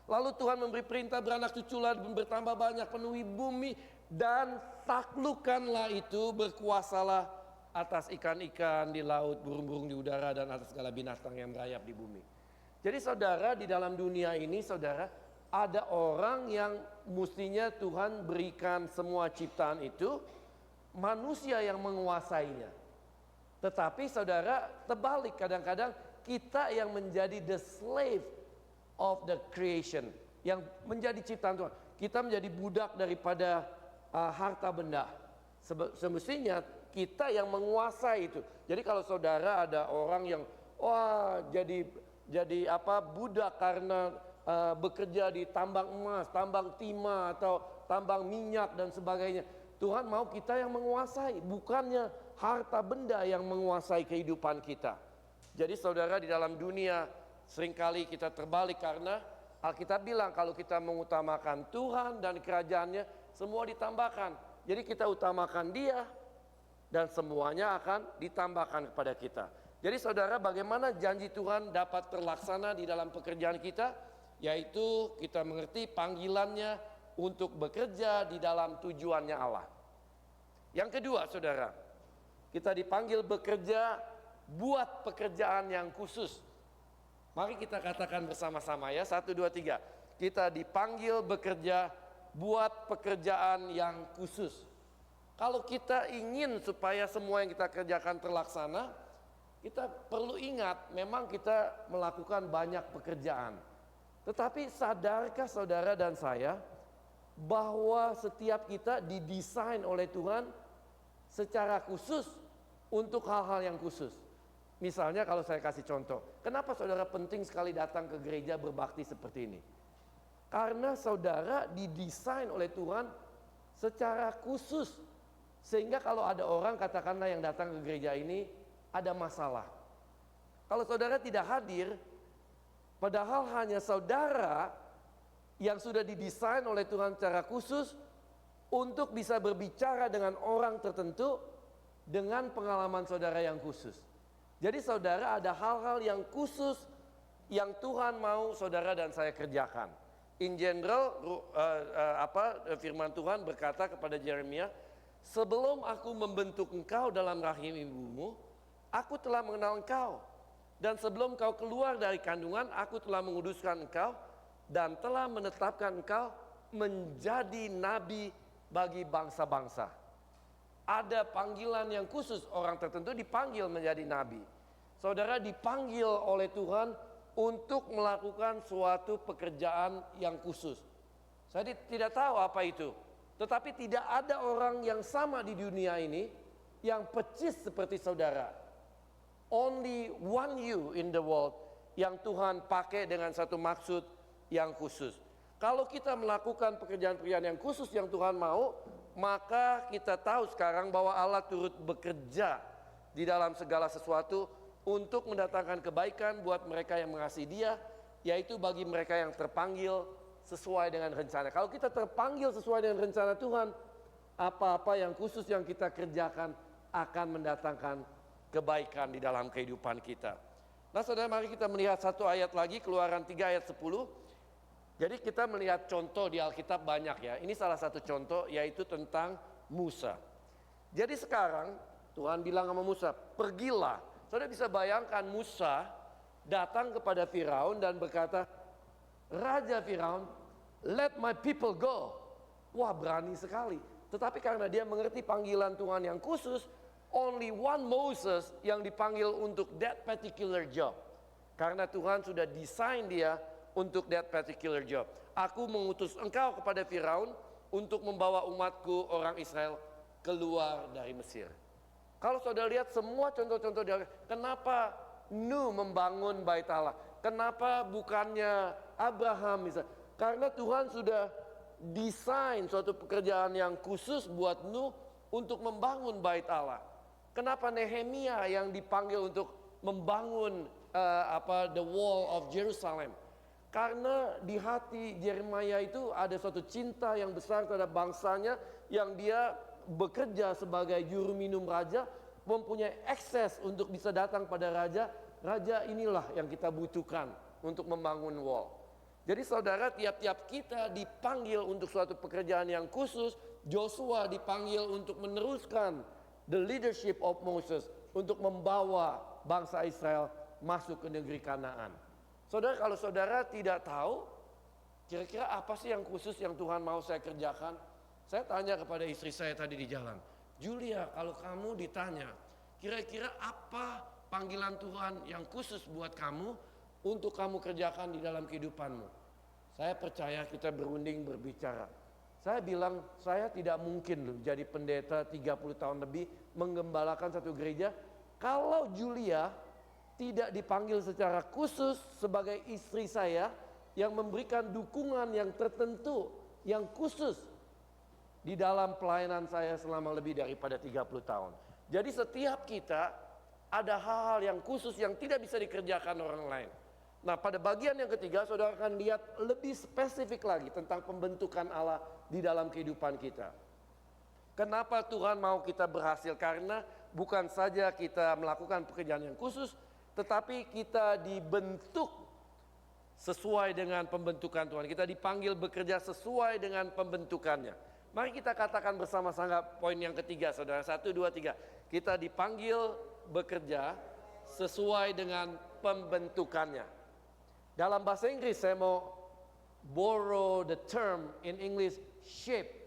Lalu Tuhan memberi perintah beranak cuculah, bertambah banyak, penuhi bumi, dan taklukkanlah itu, berkuasalah atas ikan-ikan di laut, burung-burung di udara, dan atas segala binatang yang merayap di bumi. Jadi saudara, di dalam dunia ini saudara, ada orang yang mestinya Tuhan berikan semua ciptaan itu, manusia yang menguasainya. Tetapi saudara, terbalik, kadang-kadang kita yang menjadi the slave of the creation, yang menjadi ciptaan Tuhan. Kita menjadi budak daripada harta benda. Semestinya kita yang menguasai itu. Jadi kalau saudara ada orang yang jadi budak karena bekerja di tambang emas, tambang timah atau tambang minyak dan sebagainya. Tuhan mau kita yang menguasai, bukannya harta benda yang menguasai kehidupan kita. Jadi saudara, di dalam dunia seringkali kita terbalik karena Alkitab bilang kalau kita mengutamakan Tuhan dan kerajaannya, semua ditambahkan. Jadi kita utamakan Dia dan semuanya akan ditambahkan kepada kita. Jadi saudara, bagaimana janji Tuhan dapat terlaksana di dalam pekerjaan kita? Yaitu kita mengerti panggilannya untuk bekerja di dalam tujuannya Allah. Yang kedua saudara, kita dipanggil bekerja buat pekerjaan yang khusus. Mari kita katakan bersama-sama ya, 1, 2, 3. Kita dipanggil bekerja buat pekerjaan yang khusus. Kalau kita ingin supaya semua yang kita kerjakan terlaksana, kita perlu ingat memang kita melakukan banyak pekerjaan. Tetapi sadarkah saudara dan saya bahwa setiap kita didesain oleh Tuhan secara khusus untuk hal-hal yang khusus. Misalnya kalau saya kasih contoh, kenapa saudara penting sekali datang ke gereja berbakti seperti ini? Karena saudara didesain oleh Tuhan secara khusus. Sehingga kalau ada orang katakanlah yang datang ke gereja ini ada masalah. Kalau saudara tidak hadir, padahal hanya saudara yang sudah didesain oleh Tuhan secara khusus untuk bisa berbicara dengan orang tertentu dengan pengalaman saudara yang khusus. Jadi saudara, ada hal-hal yang khusus yang Tuhan mau saudara dan saya kerjakan. In general, firman Tuhan berkata kepada Yeremia, sebelum aku membentuk engkau dalam rahim ibumu, aku telah mengenal engkau. Dan sebelum kau keluar dari kandungan, aku telah menguduskan engkau dan telah menetapkan engkau menjadi nabi bagi bangsa-bangsa. Ada panggilan yang khusus, orang tertentu dipanggil menjadi nabi. Saudara dipanggil oleh Tuhan untuk melakukan suatu pekerjaan yang khusus. Saya tidak tahu apa itu, tetapi tidak ada orang yang sama di dunia ini yang percis seperti saudara. Only one you in the world yang Tuhan pakai dengan satu maksud yang khusus. Kalau kita melakukan pekerjaan-pekerjaan yang khusus yang Tuhan mau, maka kita tahu sekarang bahwa Allah turut bekerja di dalam segala sesuatu untuk mendatangkan kebaikan buat mereka yang mengasihi Dia, yaitu bagi mereka yang terpanggil sesuai dengan rencana. Kalau kita terpanggil sesuai dengan rencana Tuhan, apa-apa yang khusus yang kita kerjakan akan mendatangkan kebaikan di dalam kehidupan kita. Nah saudara, mari kita melihat satu ayat lagi, Keluaran 3 ayat 10. Jadi kita melihat contoh di Alkitab banyak ya. Ini salah satu contoh, yaitu tentang Musa. Jadi sekarang Tuhan bilang sama Musa, pergilah. Saudara bisa bayangkan Musa datang kepada Firaun dan berkata, Raja Firaun, let my people go. Wah, berani sekali. Tetapi karena dia mengerti panggilan Tuhan yang khusus, only one Moses yang dipanggil untuk that particular job. Karena Tuhan sudah desain dia untuk that particular job. Aku mengutus engkau kepada Firaun untuk membawa umatku orang Israel keluar dari Mesir. Kalau saudara lihat semua contoh-contoh dia, kenapa Nuh membangun bait Allah? Kenapa bukannya Abraham misalnya? Karena Tuhan sudah desain suatu pekerjaan yang khusus buat Nuh untuk membangun bait Allah. Kenapa Nehemia yang dipanggil untuk membangun the wall of Jerusalem? Karena di hati Yeremia itu ada suatu cinta yang besar terhadap bangsanya, yang dia bekerja sebagai juru minum raja, mempunyai akses untuk bisa datang pada raja. Raja inilah yang kita butuhkan untuk membangun wall. Jadi saudara, tiap-tiap kita dipanggil untuk suatu pekerjaan yang khusus. Joshua dipanggil untuk meneruskan the leadership of Moses, untuk membawa bangsa Israel masuk ke negeri Kanaan. Saudara, kalau saudara tidak tahu, kira-kira apa sih yang khusus yang Tuhan mau saya kerjakan? Saya tanya kepada istri saya tadi di jalan, Julia, kalau kamu ditanya, kira-kira apa panggilan Tuhan yang khusus buat kamu untuk kamu kerjakan di dalam kehidupanmu? Saya percaya kita berunding berbicara. Saya bilang, saya tidak mungkin loh jadi pendeta 30 tahun lebih menggembalakan satu gereja kalau Julia tidak dipanggil secara khusus sebagai istri saya yang memberikan dukungan yang tertentu, yang khusus di dalam pelayanan saya selama lebih daripada 30 tahun. Jadi setiap kita ada hal-hal yang khusus yang tidak bisa dikerjakan orang lain. Nah, pada bagian yang ketiga saudara akan lihat lebih spesifik lagi tentang pembentukan Allah di dalam kehidupan kita. Kenapa Tuhan mau kita berhasil? Karena bukan saja kita melakukan pekerjaan yang khusus, tetapi kita dibentuk sesuai dengan pembentukan Tuhan. Kita dipanggil bekerja sesuai dengan pembentukannya. Mari kita katakan bersama-sama poin yang ketiga, saudara. 1, 2, 3. Kita dipanggil bekerja sesuai dengan pembentukannya. Dalam bahasa Inggris saya mau borrow the term in English, shape.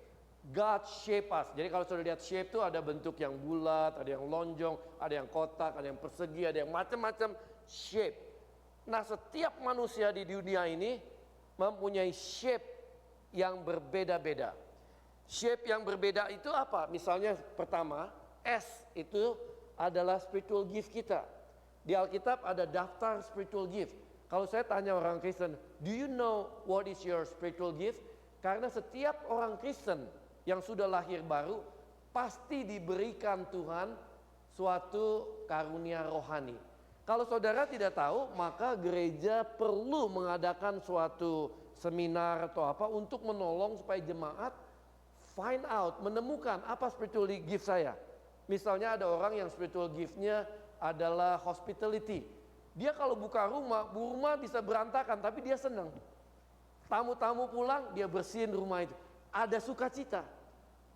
God shape us. Jadi kalau sudah lihat shape itu ada bentuk yang bulat, ada yang lonjong, ada yang kotak, ada yang persegi, ada yang macam-macam shape. Nah, setiap manusia di dunia ini mempunyai shape yang berbeda-beda. Shape yang berbeda itu apa? Misalnya pertama, S itu adalah spiritual gift kita. Di Alkitab ada daftar spiritual gift. Kalau saya tanya orang Kristen, do you know what is your spiritual gift? Karena setiap orang Kristen yang sudah lahir baru pasti diberikan Tuhan suatu karunia rohani. Kalau saudara tidak tahu, maka gereja perlu mengadakan suatu seminar atau apa untuk menolong supaya jemaat find out, menemukan apa spiritual gift saya. Misalnya ada orang yang spiritual giftnya adalah hospitality. Dia kalau buka rumah bisa berantakan, tapi dia senang. Tamu-tamu pulang, dia bersihin rumah itu. Ada sukacita.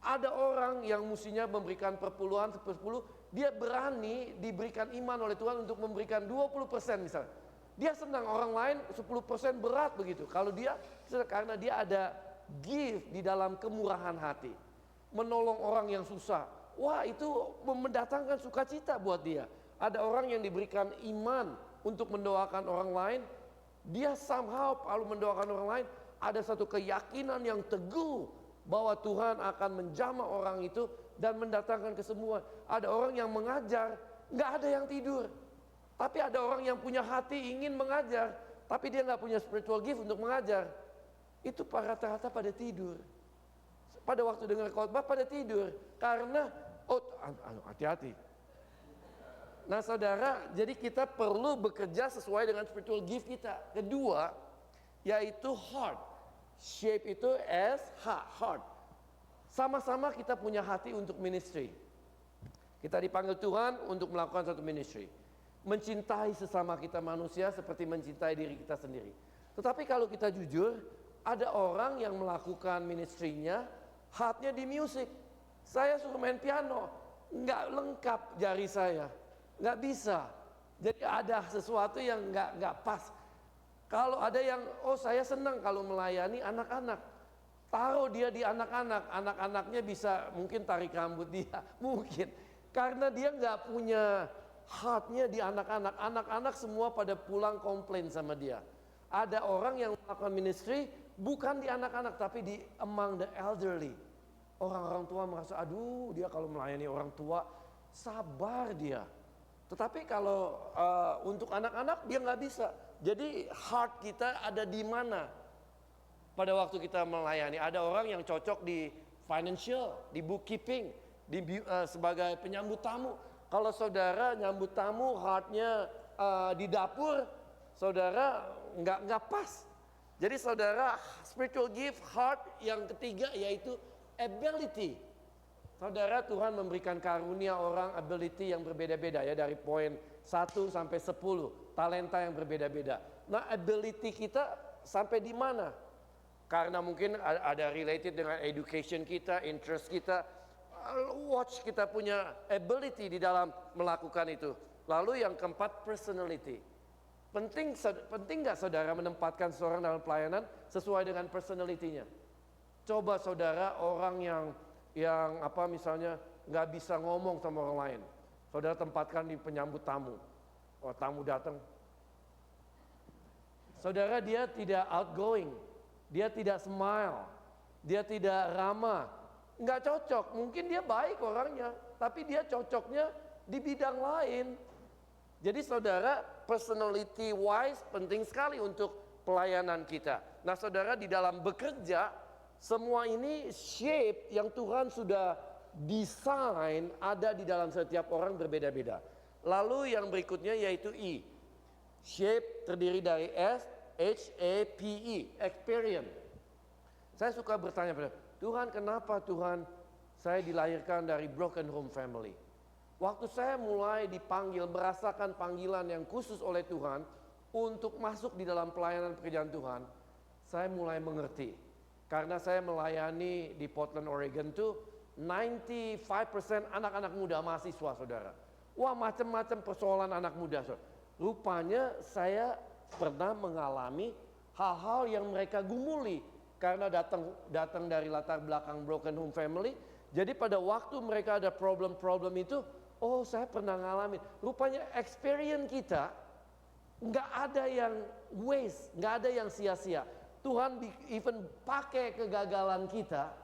Ada orang yang mestinya memberikan perpuluhan 10, dia berani diberikan iman oleh Tuhan untuk memberikan 20% misalnya. Dia senang, orang lain 10% berat begitu. Kalau dia, karena dia ada gift di dalam kemurahan hati. Menolong orang yang susah. Wah, itu mendatangkan sukacita buat dia. Ada orang yang diberikan iman untuk mendoakan orang lain. Dia somehow kalau mendoakan orang lain ada satu keyakinan yang teguh bahwa Tuhan akan menjamah orang itu dan mendatangkan kesembuhan. Ada orang yang mengajar, nggak ada yang tidur. Tapi ada orang yang punya hati ingin mengajar, tapi dia nggak punya spiritual gift untuk mengajar. Itu rata-rata pada tidur. Pada waktu dengar khotbah pada tidur. Karena, hati-hati. Nah saudara, jadi kita perlu bekerja sesuai dengan spiritual gift kita. Kedua, yaitu heart. Shape itu S, heart. Sama-sama kita punya hati untuk ministry. Kita dipanggil Tuhan untuk melakukan satu ministry. Mencintai sesama kita manusia seperti mencintai diri kita sendiri. Tetapi kalau kita jujur, ada orang yang melakukan ministry-nya, heart-nya di musik. Saya suruh main piano, nggak lengkap jari saya. Nggak bisa. Jadi ada sesuatu yang nggak pas. Kalau ada yang, saya senang kalau melayani anak-anak. Taruh dia di anak-anak. Anak-anaknya bisa mungkin tarik rambut dia. Mungkin. Karena dia nggak punya heart-nya di anak-anak. Anak-anak semua pada pulang komplain sama dia. Ada orang yang melakukan ministry bukan di anak-anak tapi di among the elderly. Orang-orang tua merasa, aduh dia kalau melayani orang tua sabar dia. Tetapi kalau untuk anak-anak dia nggak bisa. Jadi heart kita ada di mana? Pada waktu kita melayani, ada orang yang cocok di financial, di bookkeeping, sebagai penyambut tamu. Kalau saudara nyambut tamu, heartnya di dapur, saudara nggak pas. Jadi saudara spiritual gift, heart yang ketiga yaitu ability. Saudara, Tuhan memberikan karunia orang ability yang berbeda-beda ya, dari poin 1 sampai 10, talenta yang berbeda-beda. Nah, ability kita sampai di mana? Karena mungkin ada related dengan education kita, interest kita, watch kita punya ability di dalam melakukan itu. Lalu yang keempat, personality. Penting nggak saudara menempatkan seorang dalam pelayanan sesuai dengan personality-nya? Coba saudara orang yang misalnya nggak bisa ngomong sama orang lain, saudara tempatkan di penyambut tamu. Oh, tamu datang, saudara dia tidak outgoing, dia tidak smile, dia tidak ramah, nggak cocok. Mungkin dia baik orangnya, tapi dia cocoknya di bidang lain. Jadi saudara, personality wise penting sekali untuk pelayanan kita. Nah saudara, di dalam bekerja, semua ini shape yang Tuhan sudah desain ada di dalam setiap orang berbeda-beda. Lalu yang berikutnya yaitu E. Shape terdiri dari S, H, A, P, E. Experience. Saya suka bertanya pada Tuhan, kenapa Tuhan saya dilahirkan dari broken home family? Waktu saya mulai dipanggil, merasakan panggilan yang khusus oleh Tuhan untuk masuk di dalam pelayanan pekerjaan Tuhan, saya mulai mengerti. Karena saya melayani di Portland, Oregon tuh 95% anak-anak muda mahasiswa saudara. Wah, macam-macam persoalan anak muda saudara. Rupanya saya pernah mengalami hal-hal yang mereka gumuli karena datang dari latar belakang broken home family. Jadi pada waktu mereka ada problem-problem itu, oh saya pernah ngalamin. Rupanya experience kita nggak ada yang waste, nggak ada yang sia-sia. Tuhan even pakai kegagalan kita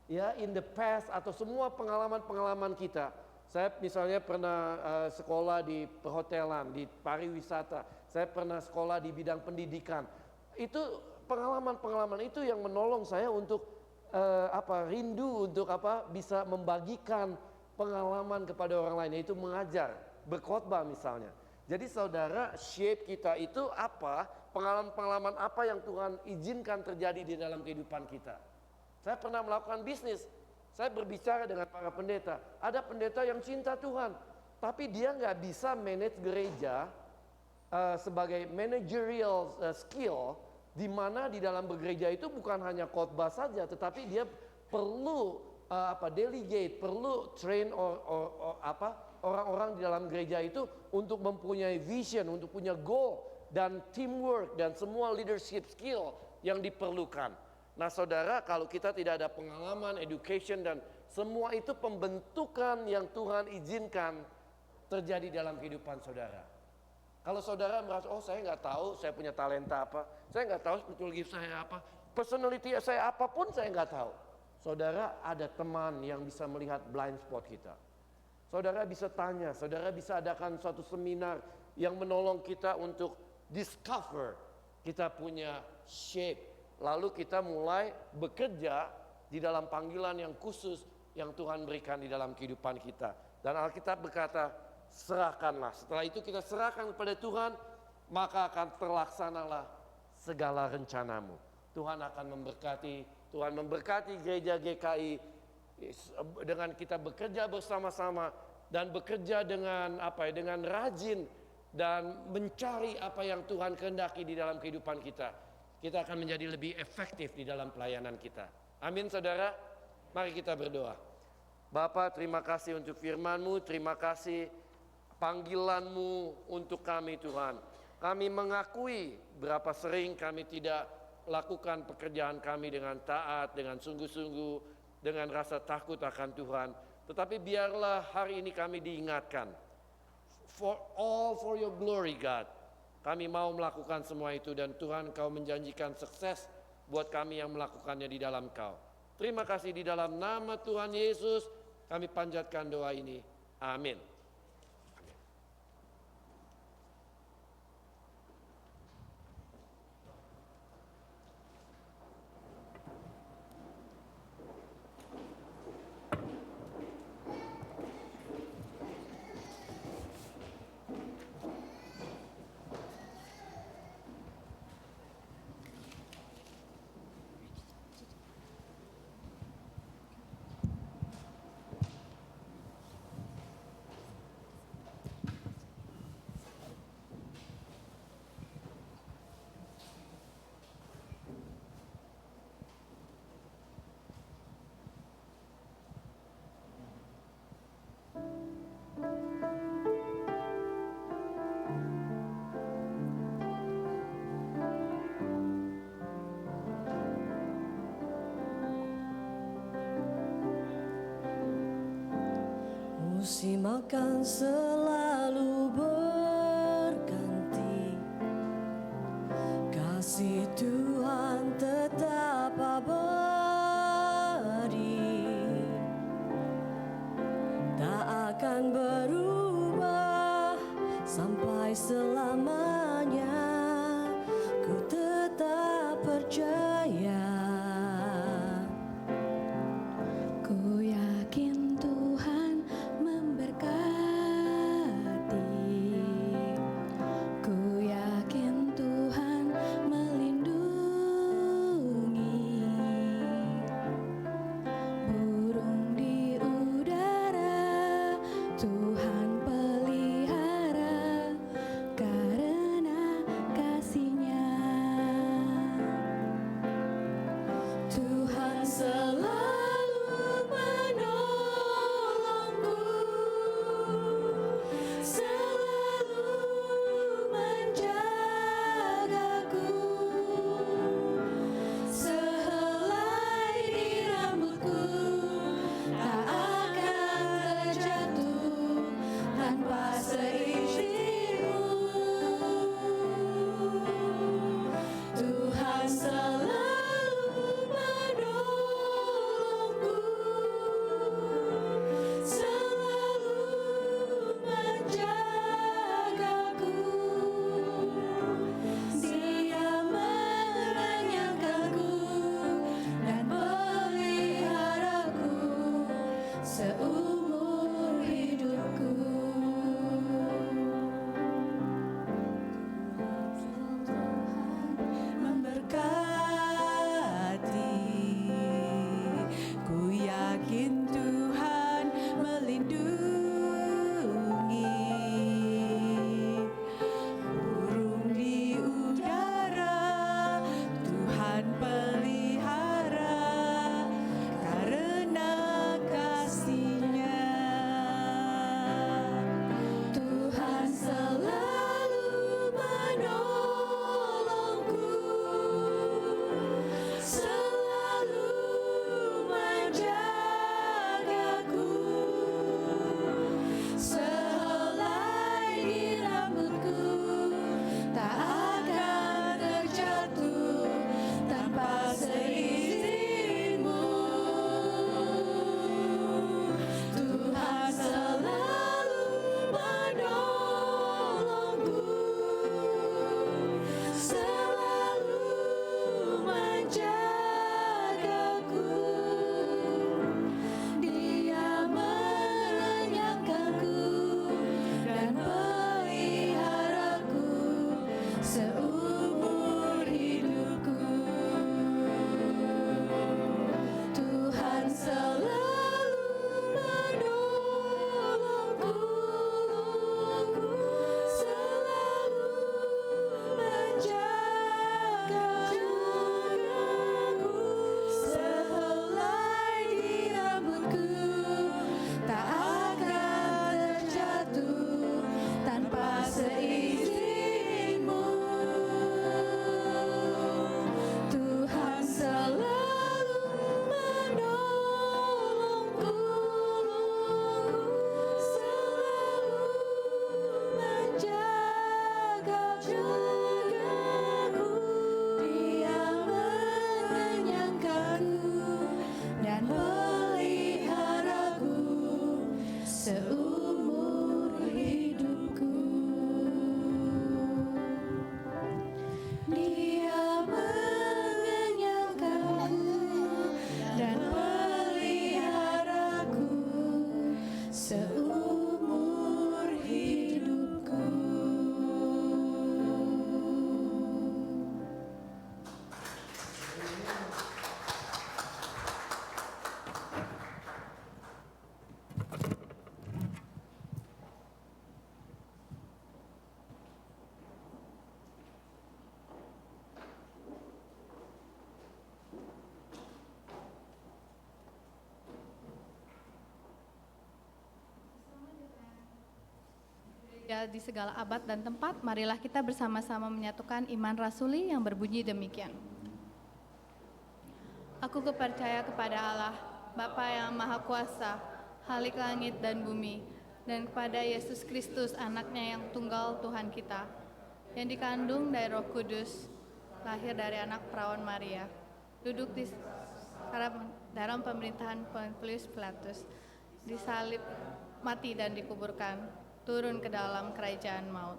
ya in the past atau semua pengalaman-pengalaman kita. Saya misalnya pernah sekolah di perhotelan, di pariwisata. Saya pernah sekolah di bidang pendidikan. Itu pengalaman-pengalaman itu yang menolong saya untuk rindu untuk bisa membagikan pengalaman kepada orang lain, yaitu mengajar, berkhotbah misalnya. Jadi saudara, shape kita itu apa? Pengalaman-pengalaman apa yang Tuhan izinkan terjadi di dalam kehidupan kita. Saya pernah melakukan bisnis. Saya berbicara dengan para pendeta. Ada pendeta yang cinta Tuhan, tapi dia nggak bisa manage gereja sebagai managerial skill, di mana di dalam bergereja itu bukan hanya khotbah saja, tetapi dia perlu delegate, perlu train orang-orang di dalam gereja itu untuk mempunyai vision, untuk punya goal dan teamwork dan semua leadership skill yang diperlukan. Nah saudara, kalau kita tidak ada pengalaman, education dan semua itu pembentukan yang Tuhan izinkan terjadi dalam kehidupan saudara. Kalau saudara merasa, oh saya nggak tahu saya punya talenta apa, saya nggak tahu spiritual gift saya apa, personality saya apapun saya nggak tahu. Saudara, ada teman yang bisa melihat blind spot kita. Saudara bisa tanya, saudara bisa adakan suatu seminar yang menolong kita untuk discover kita punya shape. Lalu kita mulai bekerja di dalam panggilan yang khusus yang Tuhan berikan di dalam kehidupan kita. Dan Alkitab berkata, serahkanlah. Setelah itu kita serahkan kepada Tuhan, maka akan terlaksanalah segala rencanamu. Tuhan akan memberkati, Tuhan memberkati gereja GKI dengan kita bekerja bersama-sama dan bekerja dengan dengan rajin dan mencari apa yang Tuhan kehendaki di dalam kehidupan kita. Kita akan menjadi lebih efektif di dalam pelayanan kita. Amin saudara. Mari kita berdoa. Bapa, terima kasih untuk firman-Mu, terima kasih panggilan-Mu untuk kami Tuhan. Kami mengakui berapa sering kami tidak lakukan pekerjaan kami dengan taat, dengan sungguh-sungguh, dengan rasa takut akan Tuhan. Tetapi biarlah hari ini kami diingatkan, for your glory God. Kami mau melakukan semua itu dan Tuhan Kau menjanjikan sukses buat kami yang melakukannya di dalam Kau. Terima kasih di dalam nama Tuhan Yesus kami panjatkan doa ini. Amin. Musim akan selalu berganti, kasih Tuhan tetap abadi, tak akan berubah sampai selamanya. Ku tetap percaya. Ku yakin Tuhan memberkati. Ku yakin Tuhan melindungi. Burung di udara Tuhan pelihara karena kasih-Nya. Ya, di segala abad dan tempat, marilah kita bersama-sama menyatukan iman rasuli yang berbunyi demikian. Aku percaya kepada Allah, Bapa yang Maha Kuasa, Khalik langit dan bumi, dan kepada Yesus Kristus, anaknya yang tunggal Tuhan kita, yang dikandung dari Roh Kudus, lahir dari anak perawan Maria, duduk di dalam pemerintahan Pontius Pilatus, disalib, mati dan dikuburkan, turun ke dalam kerajaan maut.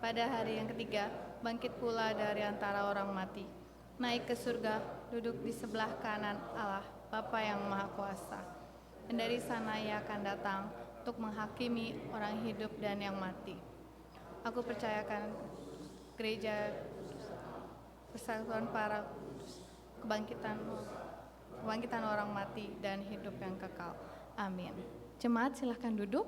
Pada hari yang ketiga, bangkit pula dari antara orang mati, naik ke surga, duduk di sebelah kanan Allah, Bapa yang Maha Kuasa. Dan dari sana Ia akan datang untuk menghakimi orang hidup dan yang mati. Aku percayakan gereja, persatuan para kebangkitan orang mati dan hidup yang kekal. Amin. Jemaat silahkan duduk.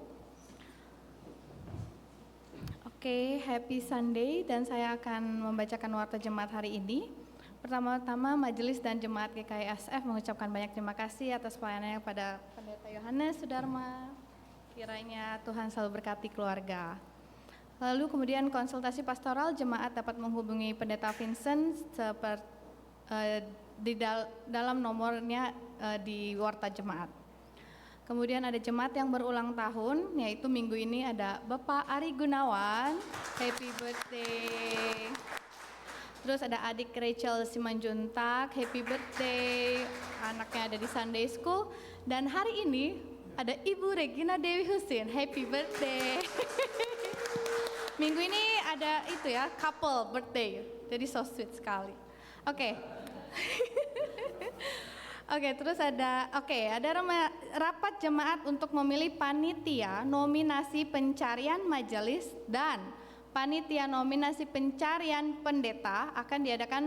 Oke, happy Sunday, dan saya akan membacakan warta jemaat hari ini. Pertama-tama majelis dan jemaat GKI-SF mengucapkan banyak terima kasih atas pelayanannya kepada Pendeta Yohanes Sudarma. Kiranya Tuhan selalu berkati keluarga. Lalu kemudian konsultasi pastoral, jemaat dapat menghubungi Pendeta Vincent dalam nomornya di warta jemaat. Kemudian ada jemaat yang berulang tahun, yaitu minggu ini ada Bapak Ari Gunawan, happy birthday. Terus ada adik Rachel Simanjuntak, happy birthday, anaknya ada di Sunday School. Dan hari ini ada Ibu Regina Dewi Husin, happy birthday. Minggu ini ada itu ya, couple birthday, jadi so sweet sekali. Oke. Oke, terus ada rapat jemaat untuk memilih panitia nominasi pencarian majelis dan panitia nominasi pencarian pendeta akan diadakan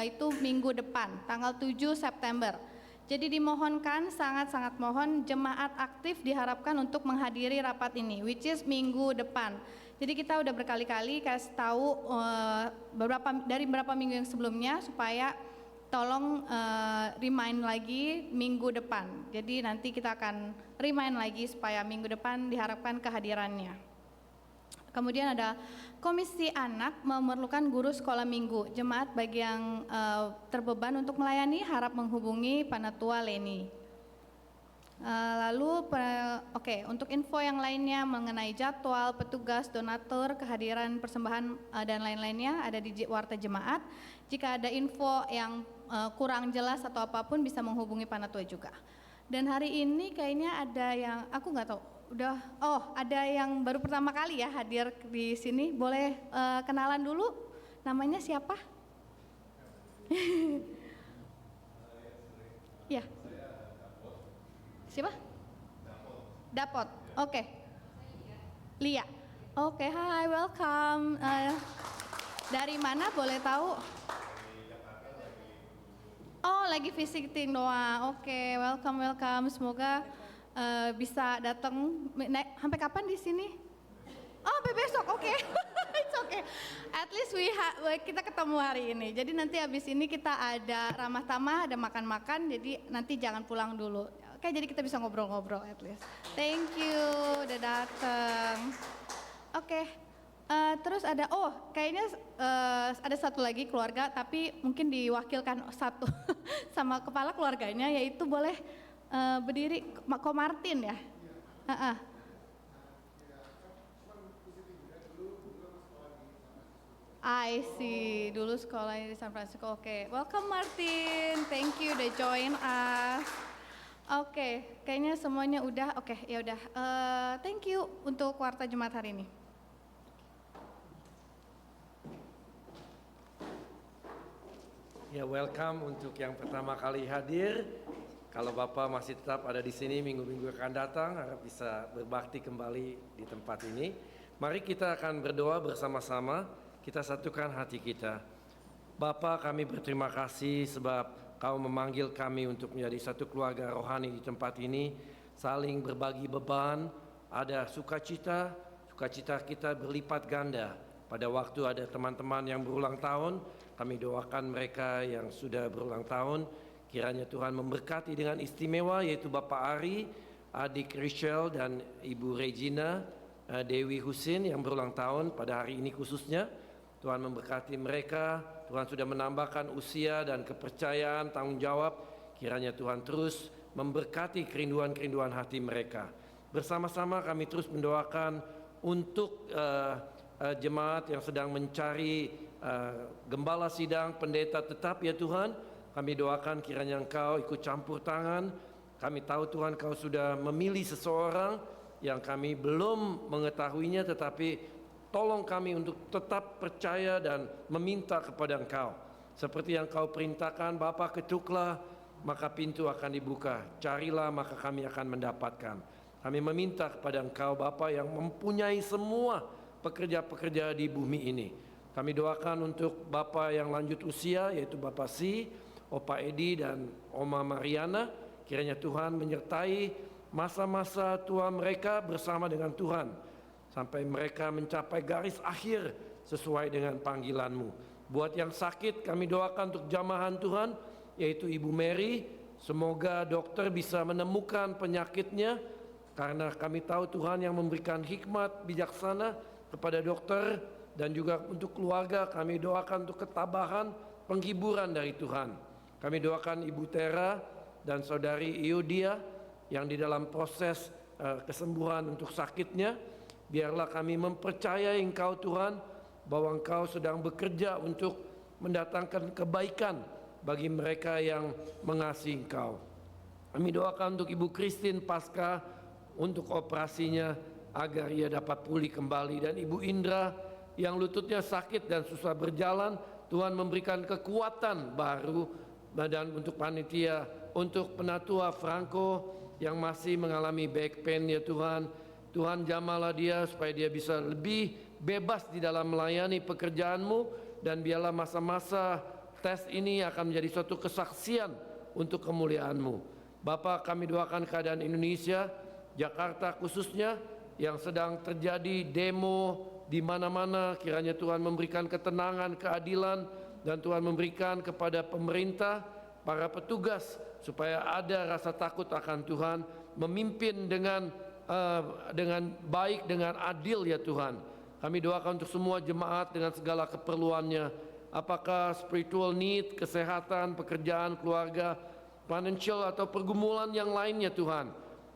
itu minggu depan, tanggal 7 September. Jadi dimohonkan, sangat-sangat mohon jemaat aktif diharapkan untuk menghadiri rapat ini, which is minggu depan. Jadi kita udah berkali-kali kasih tahu beberapa minggu yang sebelumnya supaya tolong remind lagi minggu depan. Jadi nanti kita akan remind lagi supaya minggu depan diharapkan kehadirannya. Kemudian ada komisi anak memerlukan guru sekolah minggu. Jemaat bagi yang terbeban untuk melayani harap menghubungi Panatua Leni. Untuk info yang lainnya mengenai jadwal, petugas, donatur, kehadiran, persembahan dan lain-lainnya ada di warta jemaat. Jika ada info yang kurang jelas atau apapun bisa menghubungi Panatua juga. Dan hari ini kayaknya ada yang aku nggak tahu. Ada yang baru pertama kali ya hadir di sini. Boleh kenalan dulu? Namanya siapa? Ya. Siapa? Dapot. Oke. Lia. Oke, hi, welcome. Dari mana boleh tahu? Oh, lagi visiting doang. Oke, welcome. Semoga bisa datang. Sampai kapan di sini? Oh, sampai besok. Oke. It's okay. At least kita ketemu hari ini. Jadi nanti habis ini kita ada ramah tamah, ada makan-makan. Jadi nanti jangan pulang dulu. Oke, jadi kita bisa ngobrol-ngobrol at least. Thank you udah datang. Oke. Terus ada, kayaknya ada satu lagi keluarga, tapi mungkin diwakilkan satu sama kepala keluarganya, yaitu boleh berdiri, Ko Martin ya? I see, dulu sekolahnya di San Francisco. Oke, welcome Martin, thank you udah join us. Oke, kayaknya semuanya udah. Oke, ya udah. Thank you untuk warta jemaat hari ini. Ya, welcome untuk yang pertama kali hadir. Kalau Bapak masih tetap ada di sini minggu-minggu akan datang, harap bisa berbakti kembali di tempat ini. Mari kita akan berdoa bersama-sama, kita satukan hati kita. Bapak, kami berterima kasih sebab Kau memanggil kami untuk menjadi satu keluarga rohani di tempat ini, saling berbagi beban, ada sukacita kita berlipat ganda. Pada waktu ada teman-teman yang berulang tahun, kami doakan mereka yang sudah berulang tahun, kiranya Tuhan memberkati dengan istimewa, yaitu Bapak Ari, adik Rachel dan Ibu Regina, Dewi Husin yang berulang tahun pada hari ini khususnya. Tuhan memberkati mereka, Tuhan sudah menambahkan usia dan kepercayaan, tanggung jawab. Kiranya Tuhan terus memberkati kerinduan-kerinduan hati mereka. Bersama-sama kami terus mendoakan untuk jemaat yang sedang mencari gembala sidang, pendeta tetap ya Tuhan. Kami doakan kiranya Engkau ikut campur tangan. Kami tahu Tuhan Kau sudah memilih seseorang yang kami belum mengetahuinya, tetapi tolong kami untuk tetap percaya dan meminta kepada Engkau. Seperti yang Kau perintahkan, Bapa, ketuklah maka pintu akan dibuka, carilah maka kami akan mendapatkan. Kami meminta kepada Engkau Bapa yang mempunyai semua pekerja-pekerja di bumi ini. Kami doakan untuk Bapa yang lanjut usia, yaitu Bapak Si, Opa Edi dan Oma Mariana. Kiranya Tuhan menyertai masa-masa tua mereka bersama dengan Tuhan, sampai mereka mencapai garis akhir sesuai dengan panggilan-Mu. Buat yang sakit kami doakan untuk jamahan Tuhan, yaitu Ibu Mary. Semoga dokter bisa menemukan penyakitnya, karena kami tahu Tuhan yang memberikan hikmat bijaksana kepada dokter. Dan juga untuk keluarga kami doakan untuk ketabahan, penghiburan dari Tuhan. Kami doakan Ibu Tera dan Saudari Iodia yang di dalam proses kesembuhan untuk sakitnya. Biarlah kami mempercayai Engkau Tuhan, bahwa Engkau sedang bekerja untuk mendatangkan kebaikan bagi mereka yang mengasihi Engkau. Kami doakan untuk Ibu Christine pasca untuk operasinya agar ia dapat pulih kembali, dan Ibu Indra yang lututnya sakit dan susah berjalan, Tuhan memberikan kekuatan baru. Dan untuk panitia, untuk penatua Franco yang masih mengalami back pain ya Tuhan, Tuhan jamalah dia supaya dia bisa lebih bebas di dalam melayani pekerjaan-Mu, dan biarlah masa-masa tes ini akan menjadi suatu kesaksian untuk kemuliaan-Mu. Bapa, kami doakan keadaan Indonesia, Jakarta khususnya, yang sedang terjadi demo di mana-mana. Kiranya Tuhan memberikan ketenangan, keadilan, dan Tuhan memberikan kepada pemerintah, para petugas, supaya ada rasa takut akan Tuhan, memimpin dengan baik, dengan adil ya Tuhan. Kami doakan untuk semua jemaat dengan segala keperluannya, apakah spiritual need, kesehatan, pekerjaan, keluarga, financial atau pergumulan yang lainnya Tuhan.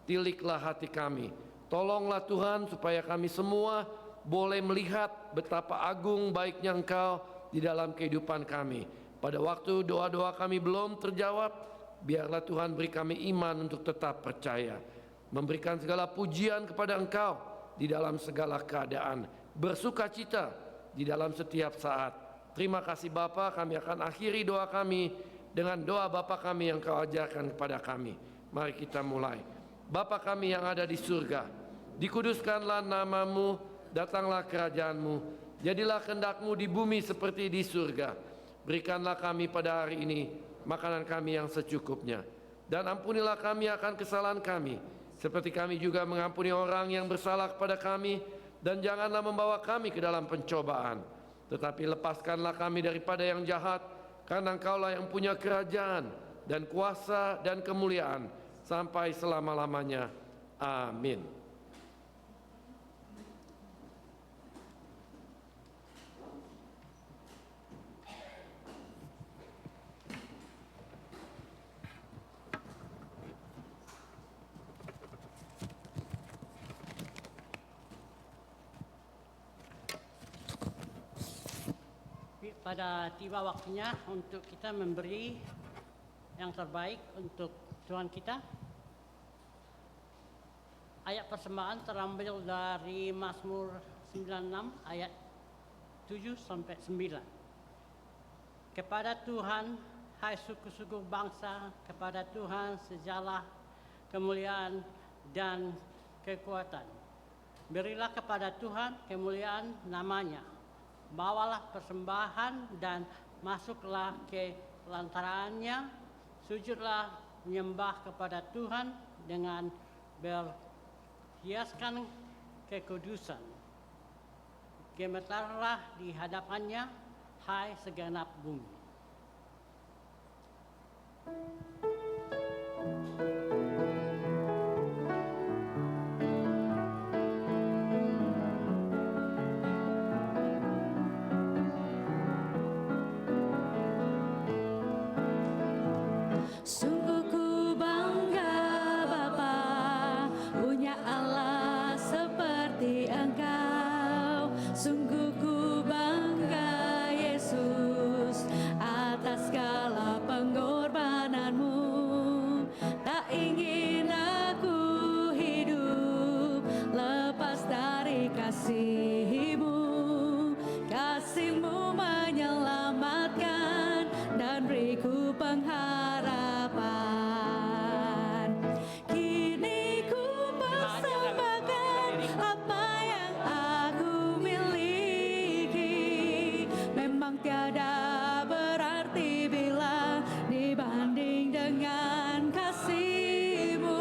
Tiliklah hati kami, tolonglah Tuhan supaya kami semua boleh melihat betapa agung baiknya Engkau di dalam kehidupan kami. Pada waktu doa-doa kami belum terjawab, biarlah Tuhan beri kami iman untuk tetap percaya, memberikan segala pujian kepada Engkau di dalam segala keadaan, bersukacita di dalam setiap saat. Terima kasih Bapa. Kami akan akhiri doa kami dengan doa Bapa kami yang Kau ajarkan kepada kami. Mari kita mulai. Bapa kami yang ada di surga, dikuduskanlah nama-Mu, datanglah kerajaan-Mu, jadilah kehendak-Mu di bumi seperti di surga. Berikanlah kami pada hari ini makanan kami yang secukupnya, dan ampunilah kami akan kesalahan kami, seperti kami juga mengampuni orang yang bersalah kepada kami. Dan janganlah membawa kami ke dalam pencobaan, tetapi lepaskanlah kami daripada yang jahat, karena Engkaulah yang punya kerajaan dan kuasa dan kemuliaan sampai selama-lamanya. Amin. Pada tiba waktunya untuk kita memberi yang terbaik untuk Tuhan kita. Ayat persembahan terambil dari Mazmur 96 ayat 7 sampai 9. Kepada Tuhan, hai suku-suku bangsa, kepada Tuhan segala kemuliaan dan kekuatan. Berilah kepada Tuhan kemuliaan namanya. Bawalah persembahan dan masuklah ke lantarannya. Sujudlah menyembah kepada Tuhan dengan berhiaskan kekudusan. Gemetarlah di hadapannya, hai segenap bumi. Sungguh ku bangga Bapa, punya Allah seperti Engkau. Sungguh ku bangga Yesus atas segala pengorbananmu. Tak ingin aku hidup lepas dari kasih-Mu. Kasih-Mu menyelamatkan dan beriku pengharapan. Kini ku persembahkan apa yang aku miliki. Memang tiada berarti bila dibanding dengan kasih-Mu.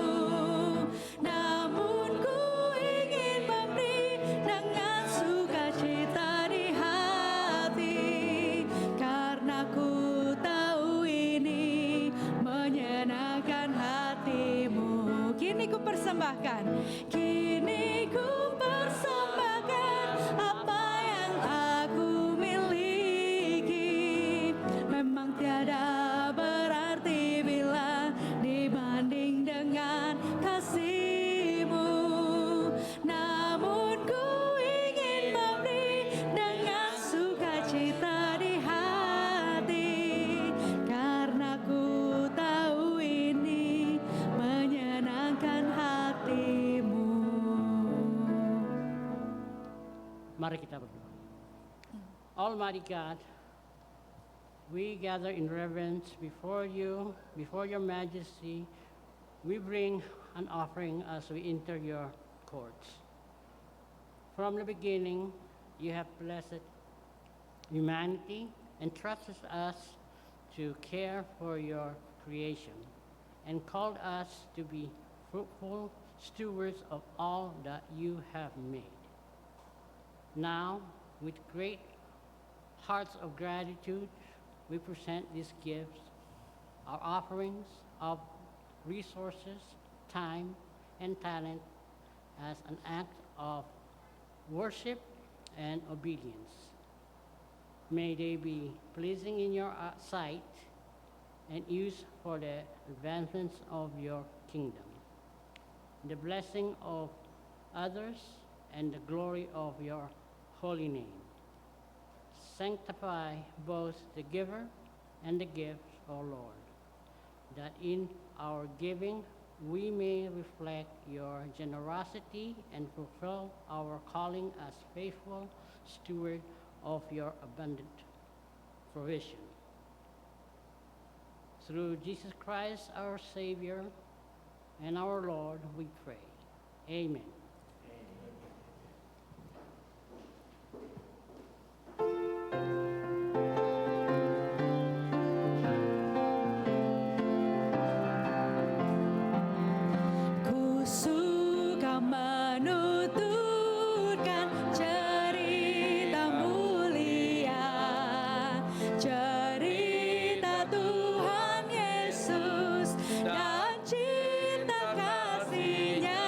Namun ku ingin memberi dengan sukacita di hati, karena ku tahu ini menyenangkan hati-Mu. Kini ku persembahkan, kini ku persembahkan apa yang aku miliki. Memang tiada berarti bila dibanding dengan kasih-Mu. Namun ku ingin memberi dengan sukacita di hati, karena ku tahu ini menyenangkan hati-Mu. Mari kita berdoa. Almighty God, we gather in reverence before you, before your majesty. We bring an offering as we enter your courts. From the beginning, you have blessed humanity and trusted us to care for your creation and called us to be fruitful stewards of all that you have made. Now, with great hearts of gratitude, we present these gifts, our offerings of resources, time, and talent as an act of worship and obedience. May they be pleasing in your sight and used for the advancements of your kingdom, the blessing of others, and the glory of your holy name. Sanctify both the giver and the gift, O Lord, that in our giving we may reflect your generosity and fulfill our calling as faithful steward of your abundant provision. Through Jesus Christ, our Savior and our Lord, we pray. Amen. Ku suka menuturkan cerita mulia, cerita Tuhan Yesus dan cinta kasih-Nya.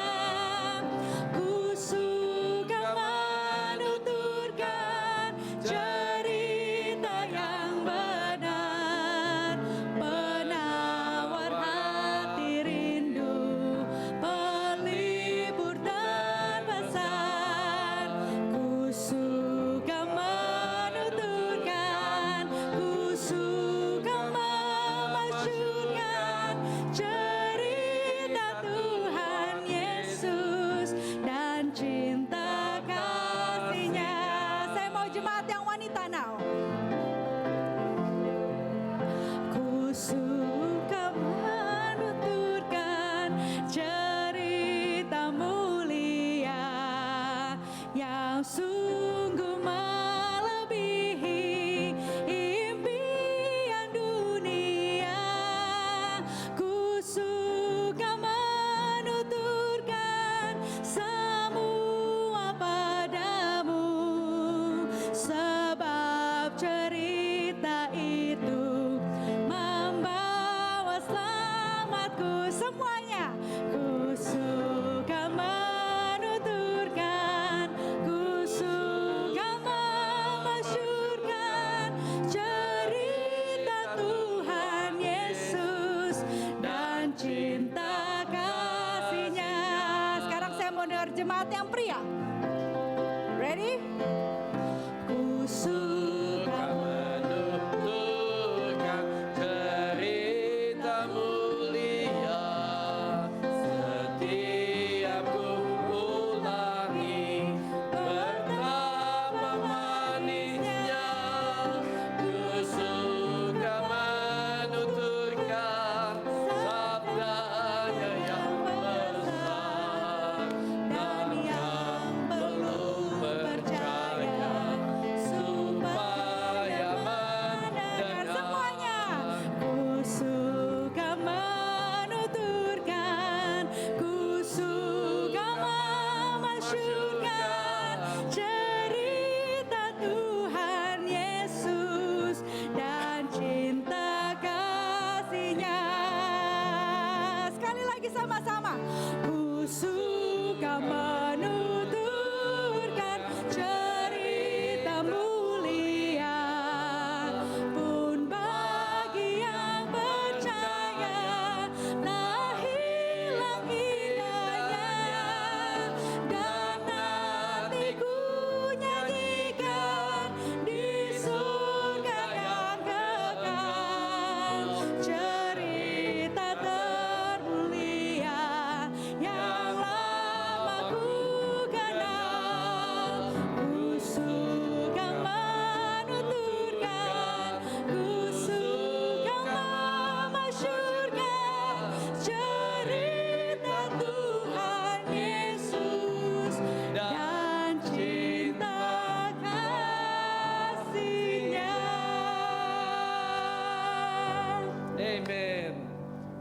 Amin.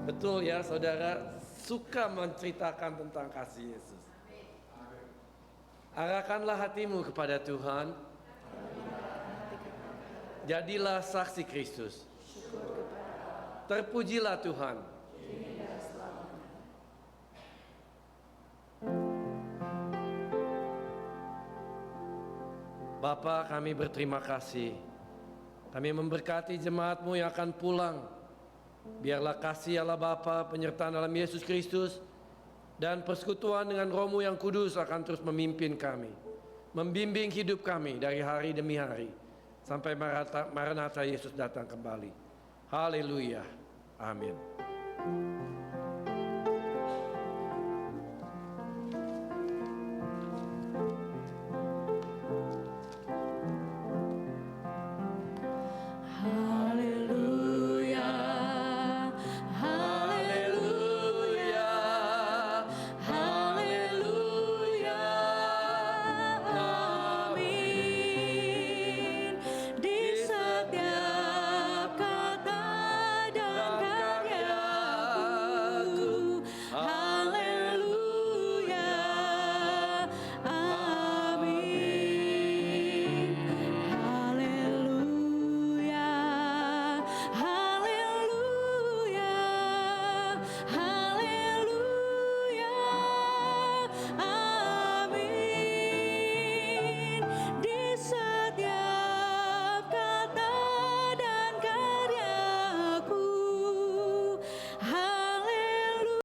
Betul ya saudara, suka menceritakan tentang kasih Yesus. Arahkanlah hatimu kepada Tuhan. Jadilah saksi Kristus. Terpujilah Tuhan. Bapa, kami berterima kasih. Kami memberkati jemaat-Mu yang akan pulang. Biarlah kasih Allah Bapa, penyertaan dalam Yesus Kristus, dan persekutuan dengan Roh-Mu yang kudus akan terus memimpin kami, membimbing hidup kami dari hari demi hari, sampai Maranatha Yesus datang kembali. Haleluya. Amin.